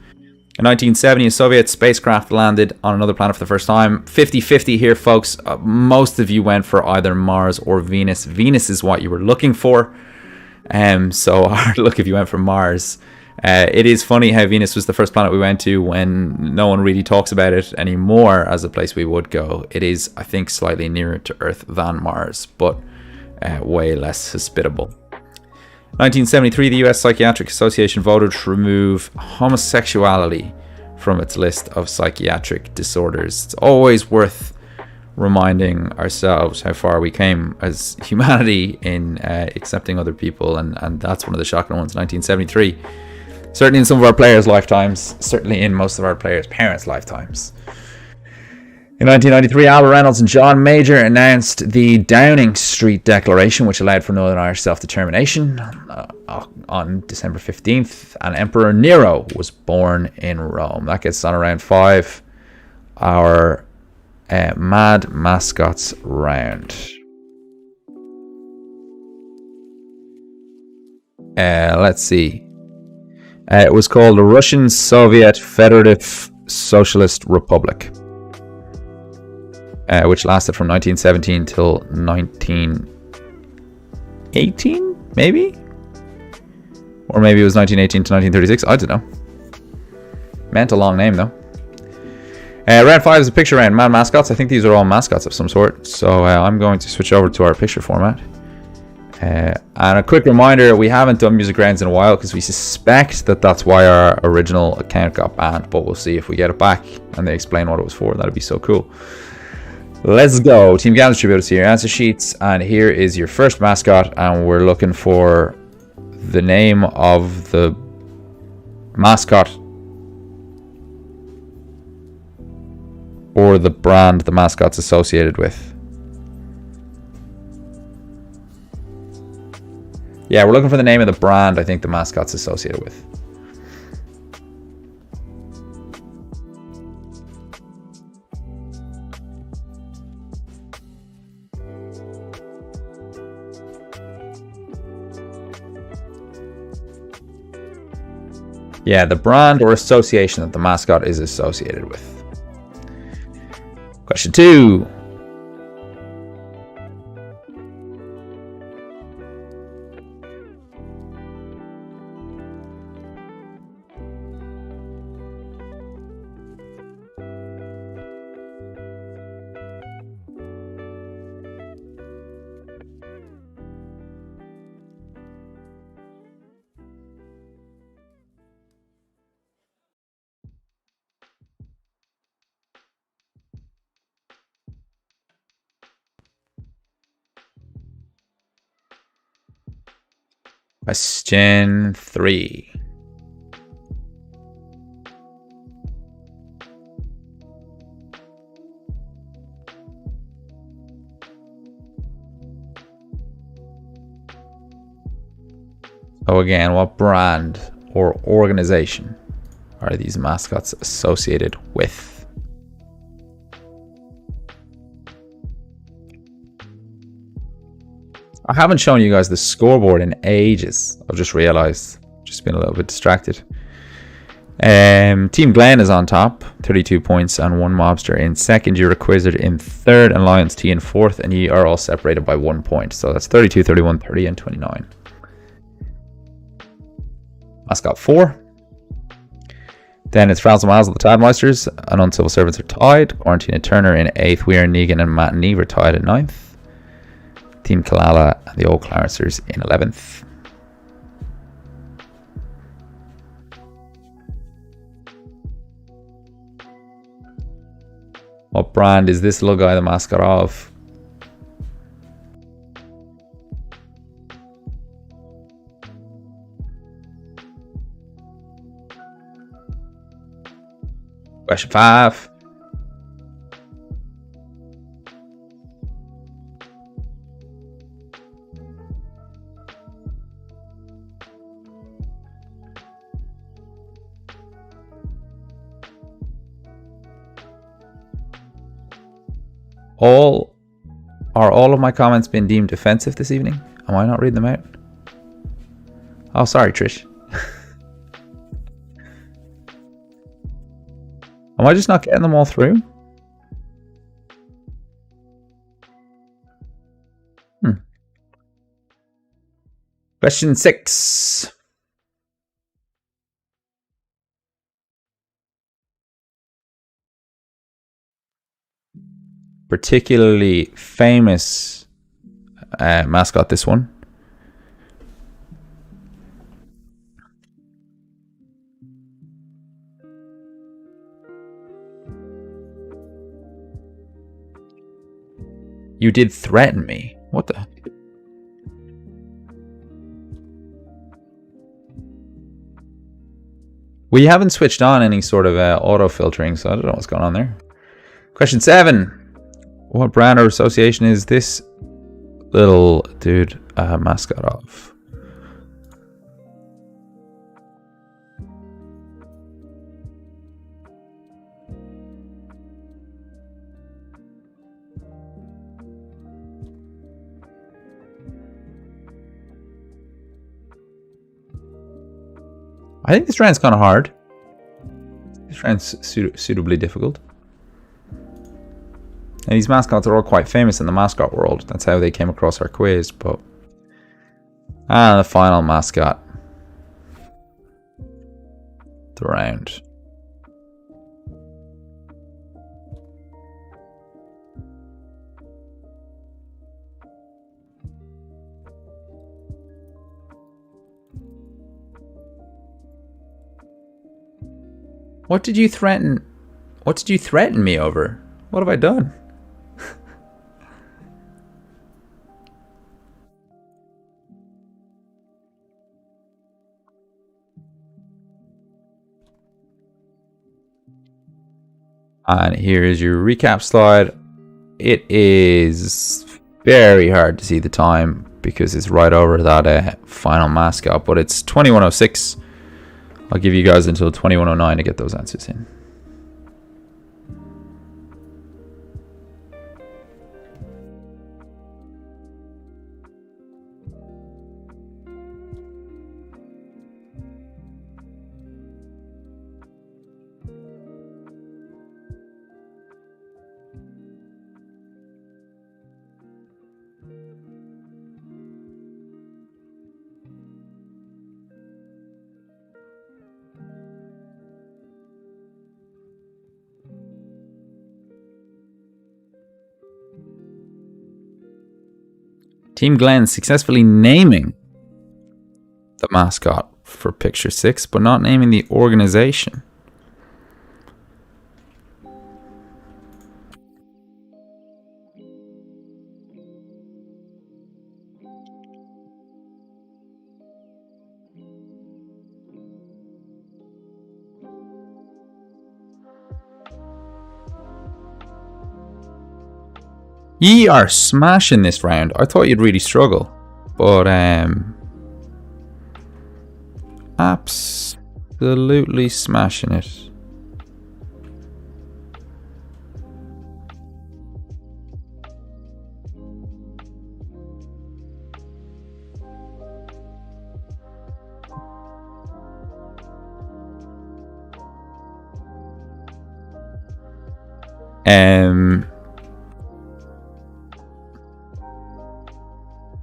In 1970, a Soviet spacecraft landed on another planet for the first time. 50-50 here, folks. Most of you went for either Mars or Venus. Venus is what you were looking for. So hard luck if you went for Mars. It is funny how Venus was the first planet we went to when no one really talks about it anymore as a place we would go. It is, I think, slightly nearer to Earth than Mars. But way less hospitable. 1973, the US Psychiatric Association voted to remove homosexuality from its list of psychiatric disorders. It's always worth reminding ourselves how far we came as humanity in accepting other people, and that's one of the shocking ones. 1973, certainly in some of our players' lifetimes, certainly in most of our players' parents' lifetimes. In 1993, Albert Reynolds and John Major announced the Downing Street Declaration, which allowed for Northern Irish self-determination. On December 15th, and Emperor Nero was born in Rome. That gets on around 5. Our Mad Mascots round. Let's see. It was called the Russian Soviet Federative Socialist Republic, which lasted from 1917 till 1918, maybe? Or maybe it was 1918 to 1936. I don't know. Meant a long name, though. Round 5 is a picture round. Mad Mascots. I think these are all mascots of some sort. So I'm going to switch over to our picture format. And a quick reminder, we haven't done music rounds in a while because we suspect that that's why our original account got banned. But we'll see if we get it back and they explain what it was for. That'd be so cool. Let's go. Team Gam Distributors here. Answer sheets. And here is your first mascot. And we're looking for the name of the mascot or the brand the mascot's associated with. Yeah, we're looking for the name of the brand I think the mascot's associated with. Yeah, the brand or association that the mascot is associated with. Question 2. Question 3. So again, what brand or organization are these mascots associated with? I haven't shown you guys the scoreboard in ages. I've just realized. Just been a little bit distracted. Team Glen is on top, 32 points and 1 mobster in second. You're Quizzard in third and Lions T in fourth, and you are all separated by 1 point. So that's 32, 31, 30, and 29. Mascot 4. Then it's Frazzle Mazzle, the Tadmeisters, and Uncivil Servants are tied. Quarantine and Turner in 8th. We are Negan and Matt and Neve are tied in 9th. Team Kalala and the Old Clarencers in 11th. What brand is this little guy the mascot of? Question 5. Are all of my comments been deemed offensive this evening? Am I not reading them out? Oh, sorry, Trish. Am I just not getting them all through? Question 6. Particularly famous mascot this one. You did threaten me. What the? We haven't switched on any sort of auto filtering, so I don't know what's going on there. Question 7. What brand or association is this little dude mascot of? I think this round's kind of hard. This round's suitably difficult. And these mascots are all quite famous in the mascot world. That's how they came across our quiz. But the final mascot. The round. What did you threaten? What did you threaten me over? What have I done? And here is your recap slide. It is very hard to see the time because it's right over that final mascot, but it's 21:06. I'll give you guys until 21:09 to get those answers in. Team Glen successfully naming the mascot for picture 6, but not naming the organization. Ye are smashing this round. I thought you'd really struggle, but absolutely smashing it.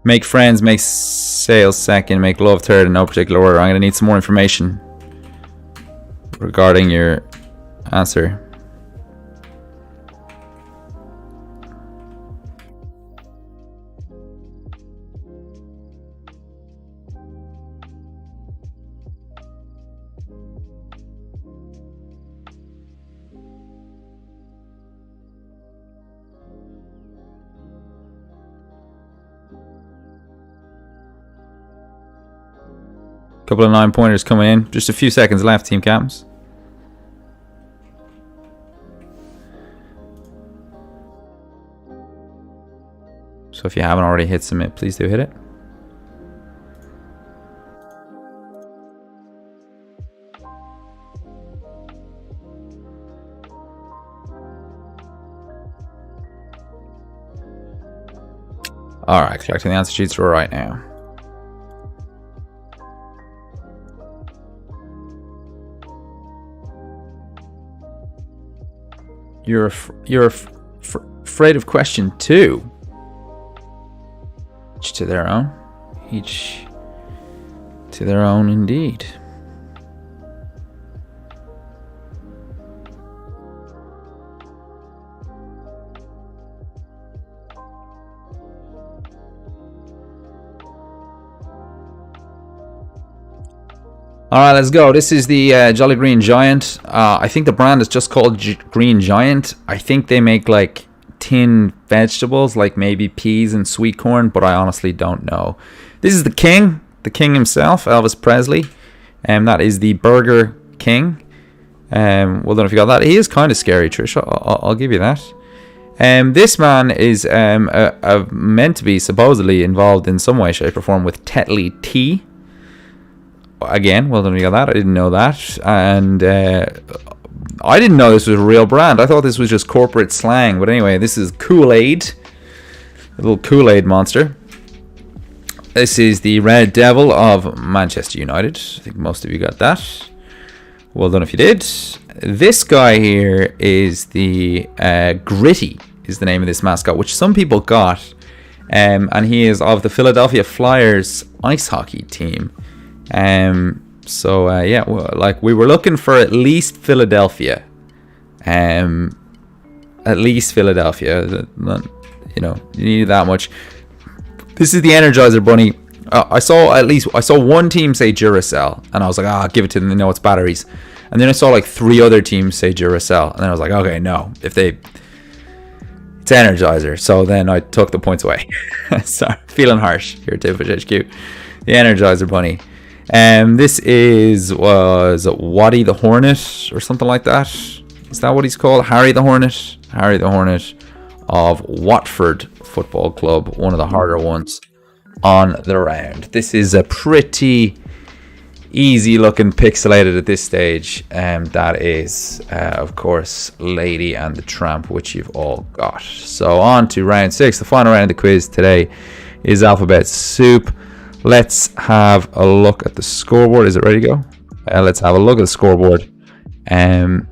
Make friends, make sales second, make love third in no particular order. I'm going to need some more information regarding your answer. Couple of 9-pointers coming in. Just a few seconds left, team captains. So if you haven't already hit submit, please do hit it. Alright, collecting the answer sheets right now. You're afraid of question 2. Each to their own. Each to their own indeed. All right, let's go. This is the Jolly Green Giant. I think the brand is just called Green Giant. I think they make like tinned vegetables, like maybe peas and sweet corn, but I honestly don't know. This is the king himself, Elvis Presley. That is the Burger King. Well done if you got that. He is kind of scary, Trish. I'll give you that. This man is meant to be supposedly involved in some way, shape, or form with Tetley Tea. Again, well done if you got that. I didn't know that. And I didn't know this was a real brand. I thought this was just corporate slang. But anyway, this is Kool-Aid. A little Kool-Aid monster. This is the Red Devil of Manchester United. I think most of you got that. Well done if you did. This guy here is the Gritty, is the name of this mascot, which some people got. And he is of the Philadelphia Flyers ice hockey team. Yeah, well, like we were looking for at least Philadelphia. At least Philadelphia. You know, you needed that much. This is the Energizer Bunny. I saw one team say Duracell, and I was like, I'll give it to them. They know it's batteries. And then I saw like 3 other teams say Duracell, and then I was like, okay, no, it's Energizer. So then I took the points away. Sorry, feeling harsh here at Tiffin HQ. The Energizer Bunny. This was Waddy the Hornet or something like that. Is that what he's called? Harry the Hornet. Harry the Hornet of Watford Football Club, one of the harder ones on the round. This is a pretty easy looking pixelated at this stage. That is, of course, Lady and the Tramp, which you've all got. So on to round 6. The final round of the quiz today is Alphabet Soup. Let's have a look at the scoreboard. Is it ready to go? Let's have a look at the scoreboard. And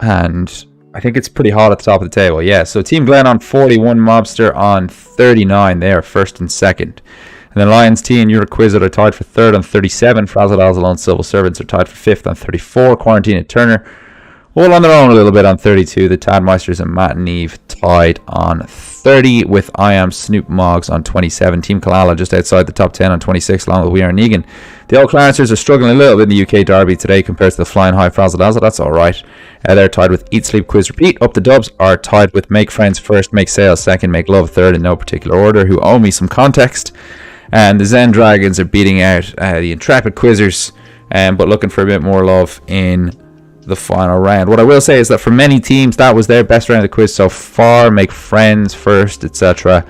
I think it's pretty hot at the top of the table. Yeah, so Team Glenn on 41, Mobster on 39. They are first and second. And then Lions T and Eurocwizard are tied for third on 37. Frazzle Dazzle and Civil Servants are tied for fifth on 34. Quarantine and Turner all on their own a little bit on 32. The Tadmeisters and Matt and Eve tied on 30 with I Am Snoop Moggs on 27. Team Kalala just outside the top 10 on 26 along with We Are Negan. The Old Clarencers are struggling a little bit in the UK Derby today compared to the Flying High Frazzle Dazzle. That's alright. They're tied with Eat, Sleep, Quiz, Repeat. Up the Dubs are tied with Make Friends first, Make Sales second, Make Love third in no particular order, who owe me some context. And the Zen Dragons are beating out the Intrepid Quizzers, but looking for a bit more love in the final round. What I will say is that for many teams, that was their best round of the quiz so far. Make Friends first, etc.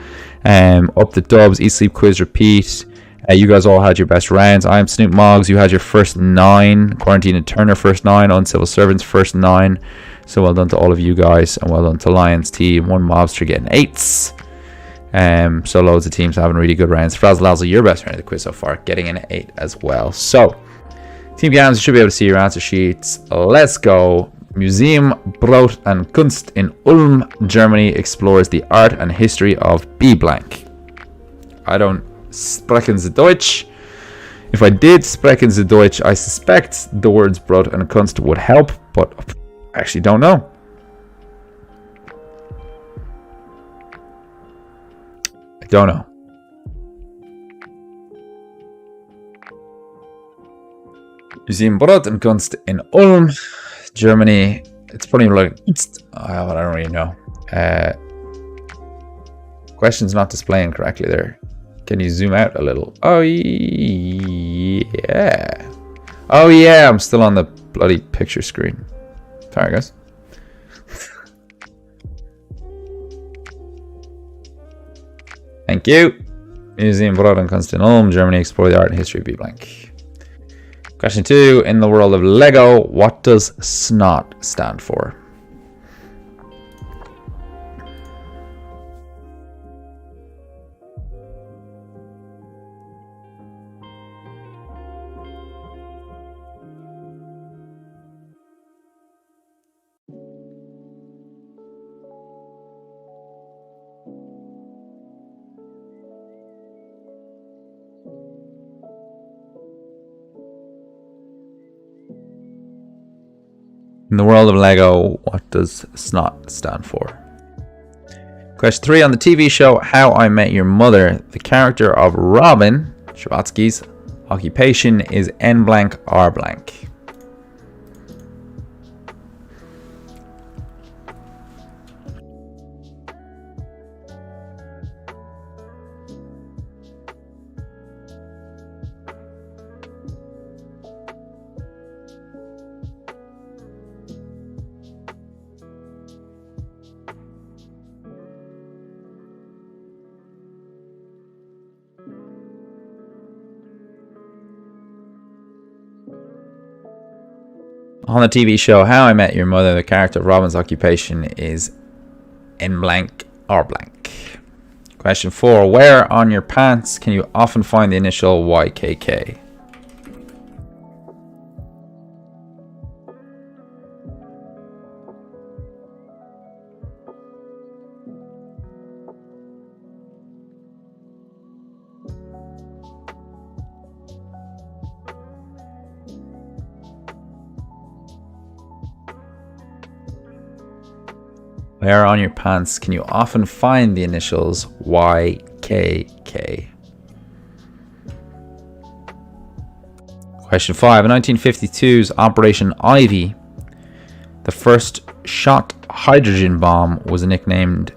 Up the Dubs, Eat, Sleep, Quiz, Repeat. You guys all had your best rounds. I Am Snoop Moggs, you had your first 9. Quarantine and Turner, first 9. Uncivil Servants, first 9. So well done to all of you guys, and well done to Lions Team. One Mobster getting 8s. So loads of teams having really good rounds. Frazzle Dazzle, your best round of the quiz so far, getting an 8 as well. So, Team Gams, you should be able to see your answer sheets. Let's go. Museum Brot and Kunst in Ulm, Germany explores the art and history of B blank. I don't sprechen Sie Deutsch. If I did sprechen Sie Deutsch, I suspect the words Brot and Kunst would help, but I actually don't know. I don't know. Museum Brot and Kunst in Ulm, Germany. It's funny, like, I don't really know. Question's not displaying correctly there. Can you zoom out a little? Oh, yeah. Oh, yeah, I'm still on the bloody picture screen. Sorry, guys. Thank you. Museum Brot and Kunst in Ulm, Germany. Explore the art and history of B blank. Question 2. In the world of Lego, what does SNOT stand for? In the world of Lego, what does SNOT stand for? Question 3. On the TV show How I Met Your Mother, the character of Robin, Scherbatsky's occupation is N blank R blank. On the TV show How I Met Your Mother, the character of Robin's occupation is N blank R blank. Question 4. Where on your pants can you often find the initial YKK? Where on your pants can you often find the initials YKK? Question 5. In 1952's Operation Ivy, the first shot hydrogen bomb was nicknamed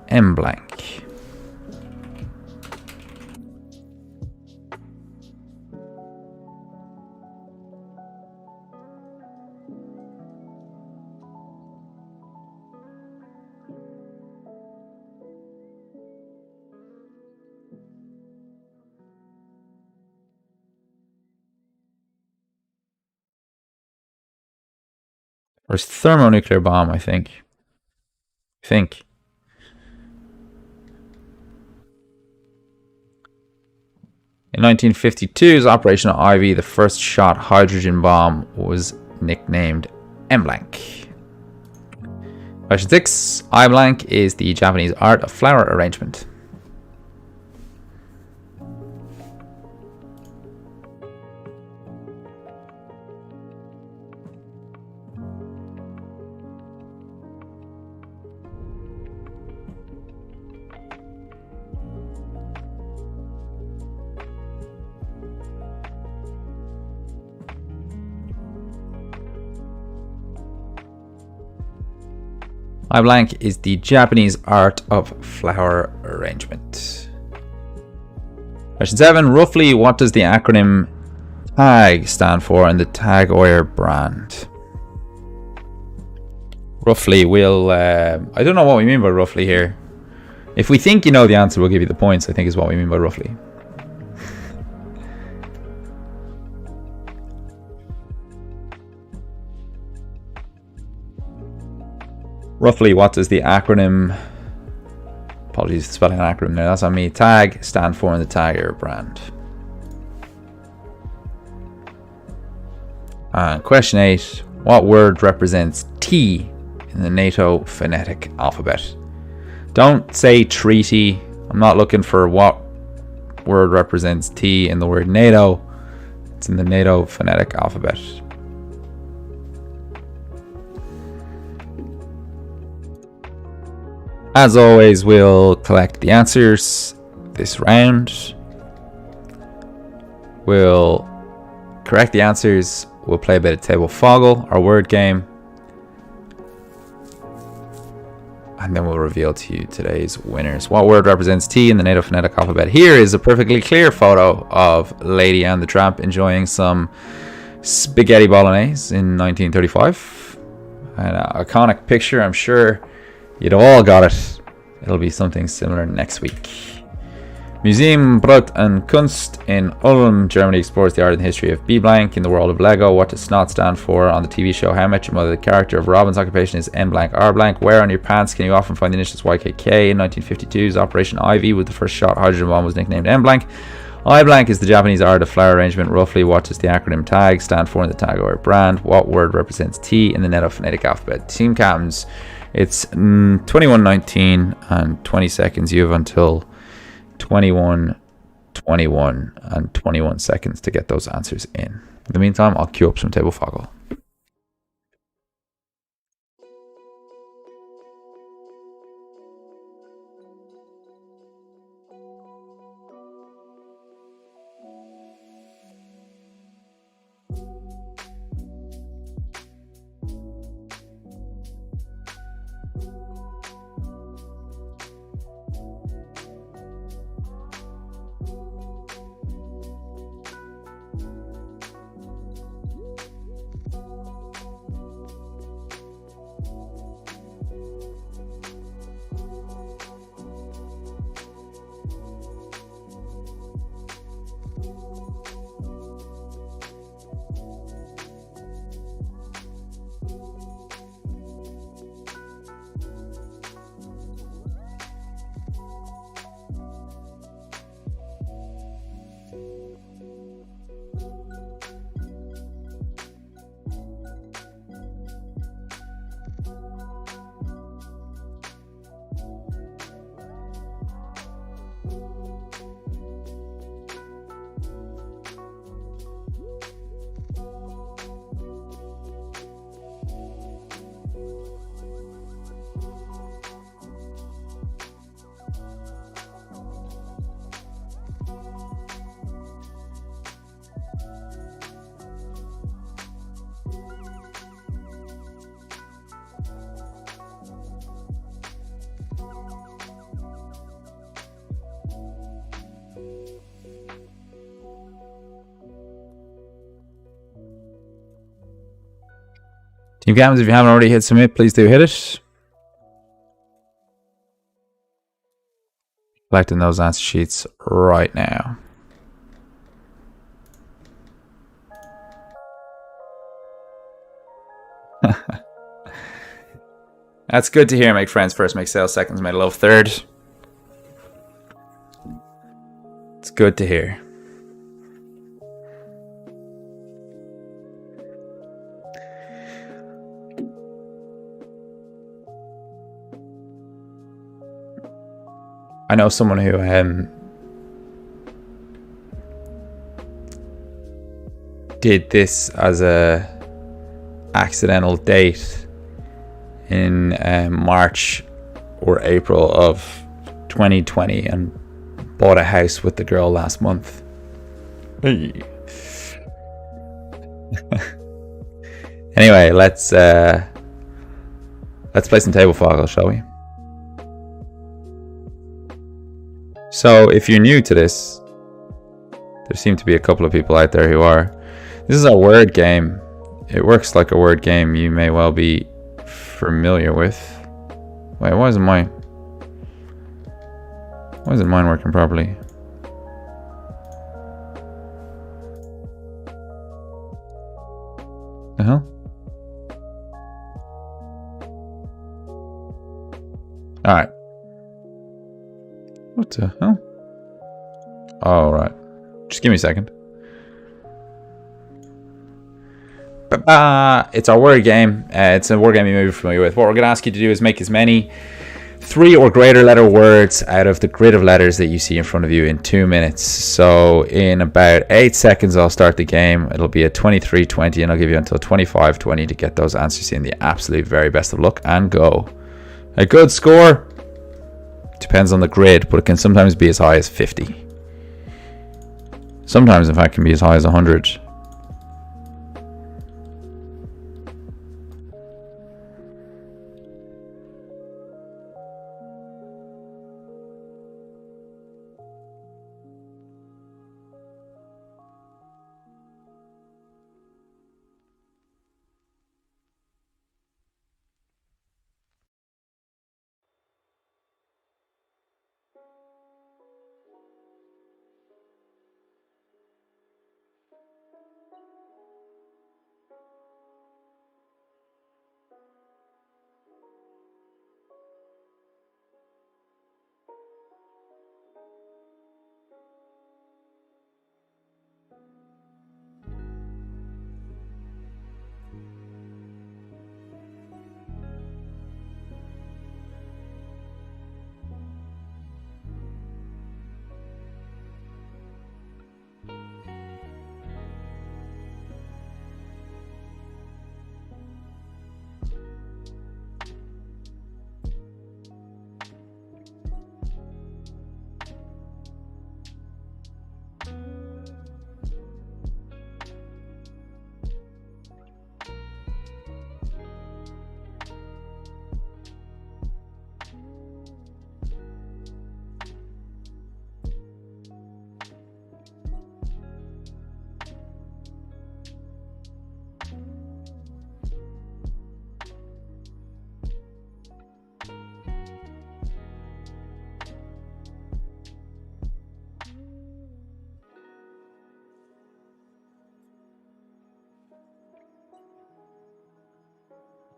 M blank. First thermonuclear bomb, I think. In 1952's Operation Ivy, the first shot hydrogen bomb was nicknamed M blank. Question 6. I blank is the Japanese art of flower arrangement. I blank is the Japanese art of flower arrangement. Question 7. Roughly, what does the acronym TAG stand for in the TAG Heuer brand? Roughly, we'll... I don't know what we mean by roughly here. If we think you know the answer, we'll give you the points, I think is what we mean by roughly. Roughly, what does the acronym... Apologies for spelling an acronym there, that's on me. TAG stand for in the TAG Heuer brand. And question 8. What word represents T in the NATO phonetic alphabet? Don't say treaty. I'm not looking for what word represents T in the word NATO. It's in the NATO phonetic alphabet. As always, we'll collect the answers this round. We'll correct the answers. We'll play a bit of Table Foggle, our word game. And then we'll reveal to you today's winners. What word represents T in the NATO phonetic alphabet? Here is a perfectly clear photo of Lady and the Tramp enjoying some spaghetti bolognese in 1935. An iconic picture, I'm sure you'd all got it. It'll be something similar next week. Museum Brot and Kunst in Ulm, Germany explores the art and history of B blank in the world of Lego. What does SNOT stand for on the TV show How I Met Your Mother? The character of Robin's occupation is N blank R blank. Where on your pants can you often find the initials YKK? In 1952's Operation Ivy, with the first shot hydrogen bomb was nicknamed M blank. I blank is the Japanese art of flower arrangement. Roughly, what does the acronym TAG stand for in the TAG Heuer brand? What word represents T in the NATO phonetic alphabet? Team captains, it's 21:19 and 20 seconds. You have until 21:21 and 21 seconds to get those answers in. In the meantime, I'll queue up some Table Foggle. Team Captains, if you haven't already hit submit, please do hit it. Collecting those answer sheets right now. That's good to hear. Make friends first, make sales seconds, make love third. It's good to hear. I know someone who did this as a accidental date in March or April of 2020 and bought a house with the girl last month. Hey. Anyway, let's play some table Foggle, shall we? So if you're new to this, there seem to be a couple of people out there who are. This is a word game. It works like a word game you may well be familiar with. Wait, why isn't mine working properly? The hell? Alright. What the hell? Oh, right. Just give me a second. It's our word game. It's a word game you may be familiar with. What we're going to ask you to do is make as many 3 or greater letter words out of the grid of letters that you see in front of you in 2 minutes. So in about 8 seconds, I'll start the game. It'll be a 23-20, and I'll give you until 25-20 to get those answers in the absolute very best of luck and go. A good score depends on the grid, but it can sometimes be as high as 50. Sometimes, in fact, can be as high as 100.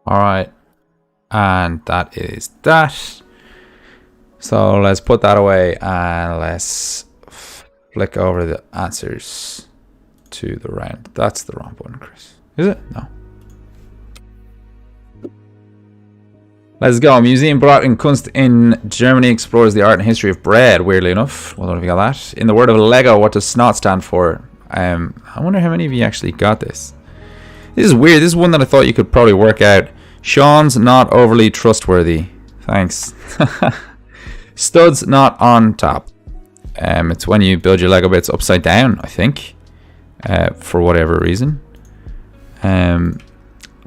Alright, and that is that. So let's put that away and let's flick over the answers to the round. That's the wrong button, Chris. Is it? No. Let's go. Museum Brot and Kunst in Germany explores the art and history of bread, weirdly enough. Well, don't know if you got that. In the word of Lego, what does SNOT stand for? I wonder how many of you actually got this. This is weird. This is one that I thought you could probably work out. Sean's not overly trustworthy. Thanks. Studs not on top. It's when you build your Lego bits upside down, I think. For whatever reason. On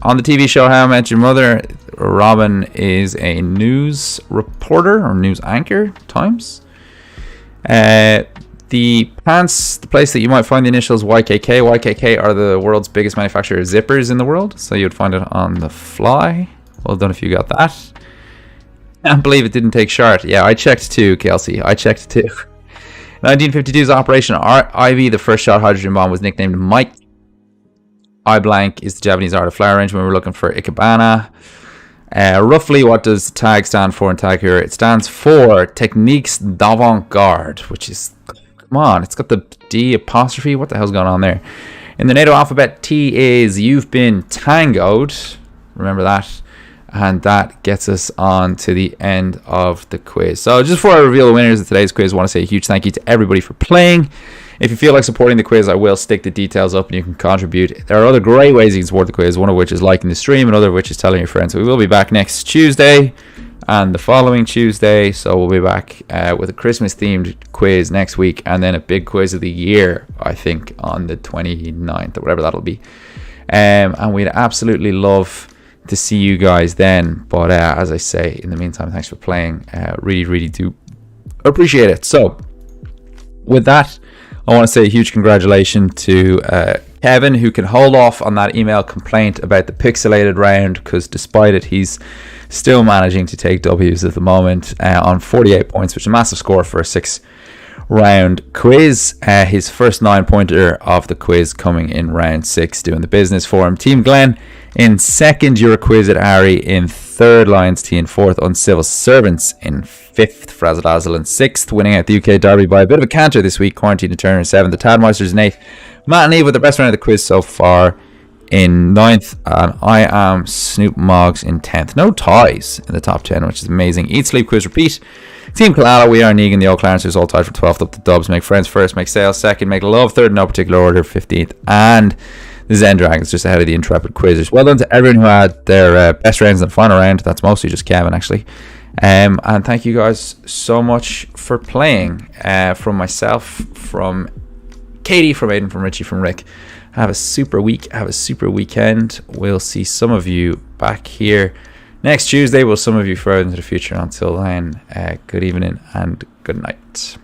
the TV show How I Met Your Mother, Robin is a news reporter or news anchor times. The pants, the place that you might find the initials YKK. YKK are the world's biggest manufacturer of zippers in the world, so you'd find it on the fly. Well done if you got that. Can't believe it didn't take short. Yeah, I checked too, Kelsey. I checked too. 1952's Operation Ivy, the first shot hydrogen bomb, was nicknamed Mike. I blank is the Japanese art of flower arrangement. We were looking for Ikebana. Roughly, what does TAG stand for in TAG Hero? It stands for Techniques d'Avant-Garde, which is, come on, it's got the D apostrophe. What the hell's going on there? In the NATO alphabet, T is You've Been Tangoed. Remember that. And that gets us on to the end of the quiz. So just before I reveal the winners of today's quiz, I want to say a huge thank you to everybody for playing. If you feel like supporting the quiz, I will stick the details up and you can contribute. There are other great ways you can support the quiz, one of which is liking the stream, another of which is telling your friends. So we will be back next Tuesday and the following Tuesday. So we'll be back with a Christmas-themed quiz next week, and then a big quiz of the year, I think, on the 29th or whatever that'll be. And we'd absolutely love to see you guys then. But as I say, in the meantime, thanks for playing. Really do appreciate it. So with that, I want to say a huge congratulations to Kevin, who can hold off on that email complaint about the pixelated round, because despite it, he's still managing to take W's at the moment on 48 points, which is a massive score for a 6-round quiz. His first 9-pointer of the quiz coming in round 6, doing the business for him. Team Glenn in second, Euroquizit Ari in third, Lions T in fourth, Uncivil Servants in fifth, Frazzle in sixth, winning out the UK Derby by a bit of a canter this week. Quarantine to Turner in seventh, the Tadmeisters in eighth, Matt and Eve with the best round of the quiz so far in ninth, and I am Snoop Moggs in 10th. No ties in the top 10, which is amazing. Eat, Sleep, Quiz, Repeat. Team Kalala, we are Negan, the Old Clarencers, all tied for 12th up the Dubs. Make Friends first, Make Sales second, Make Love third in no particular order, 15th, and the Zen Dragons just ahead of the Intrepid Quizzers. Well done to everyone who had their best rounds in the final round. That's mostly just Kevin, actually. And thank you guys so much for playing. From myself, from Katie, from Aiden, from Richie, from Rick. Have a super week. Have a super weekend. We'll see some of you back here next Tuesday. We'll some of you further into the future. Until then, good evening and good night.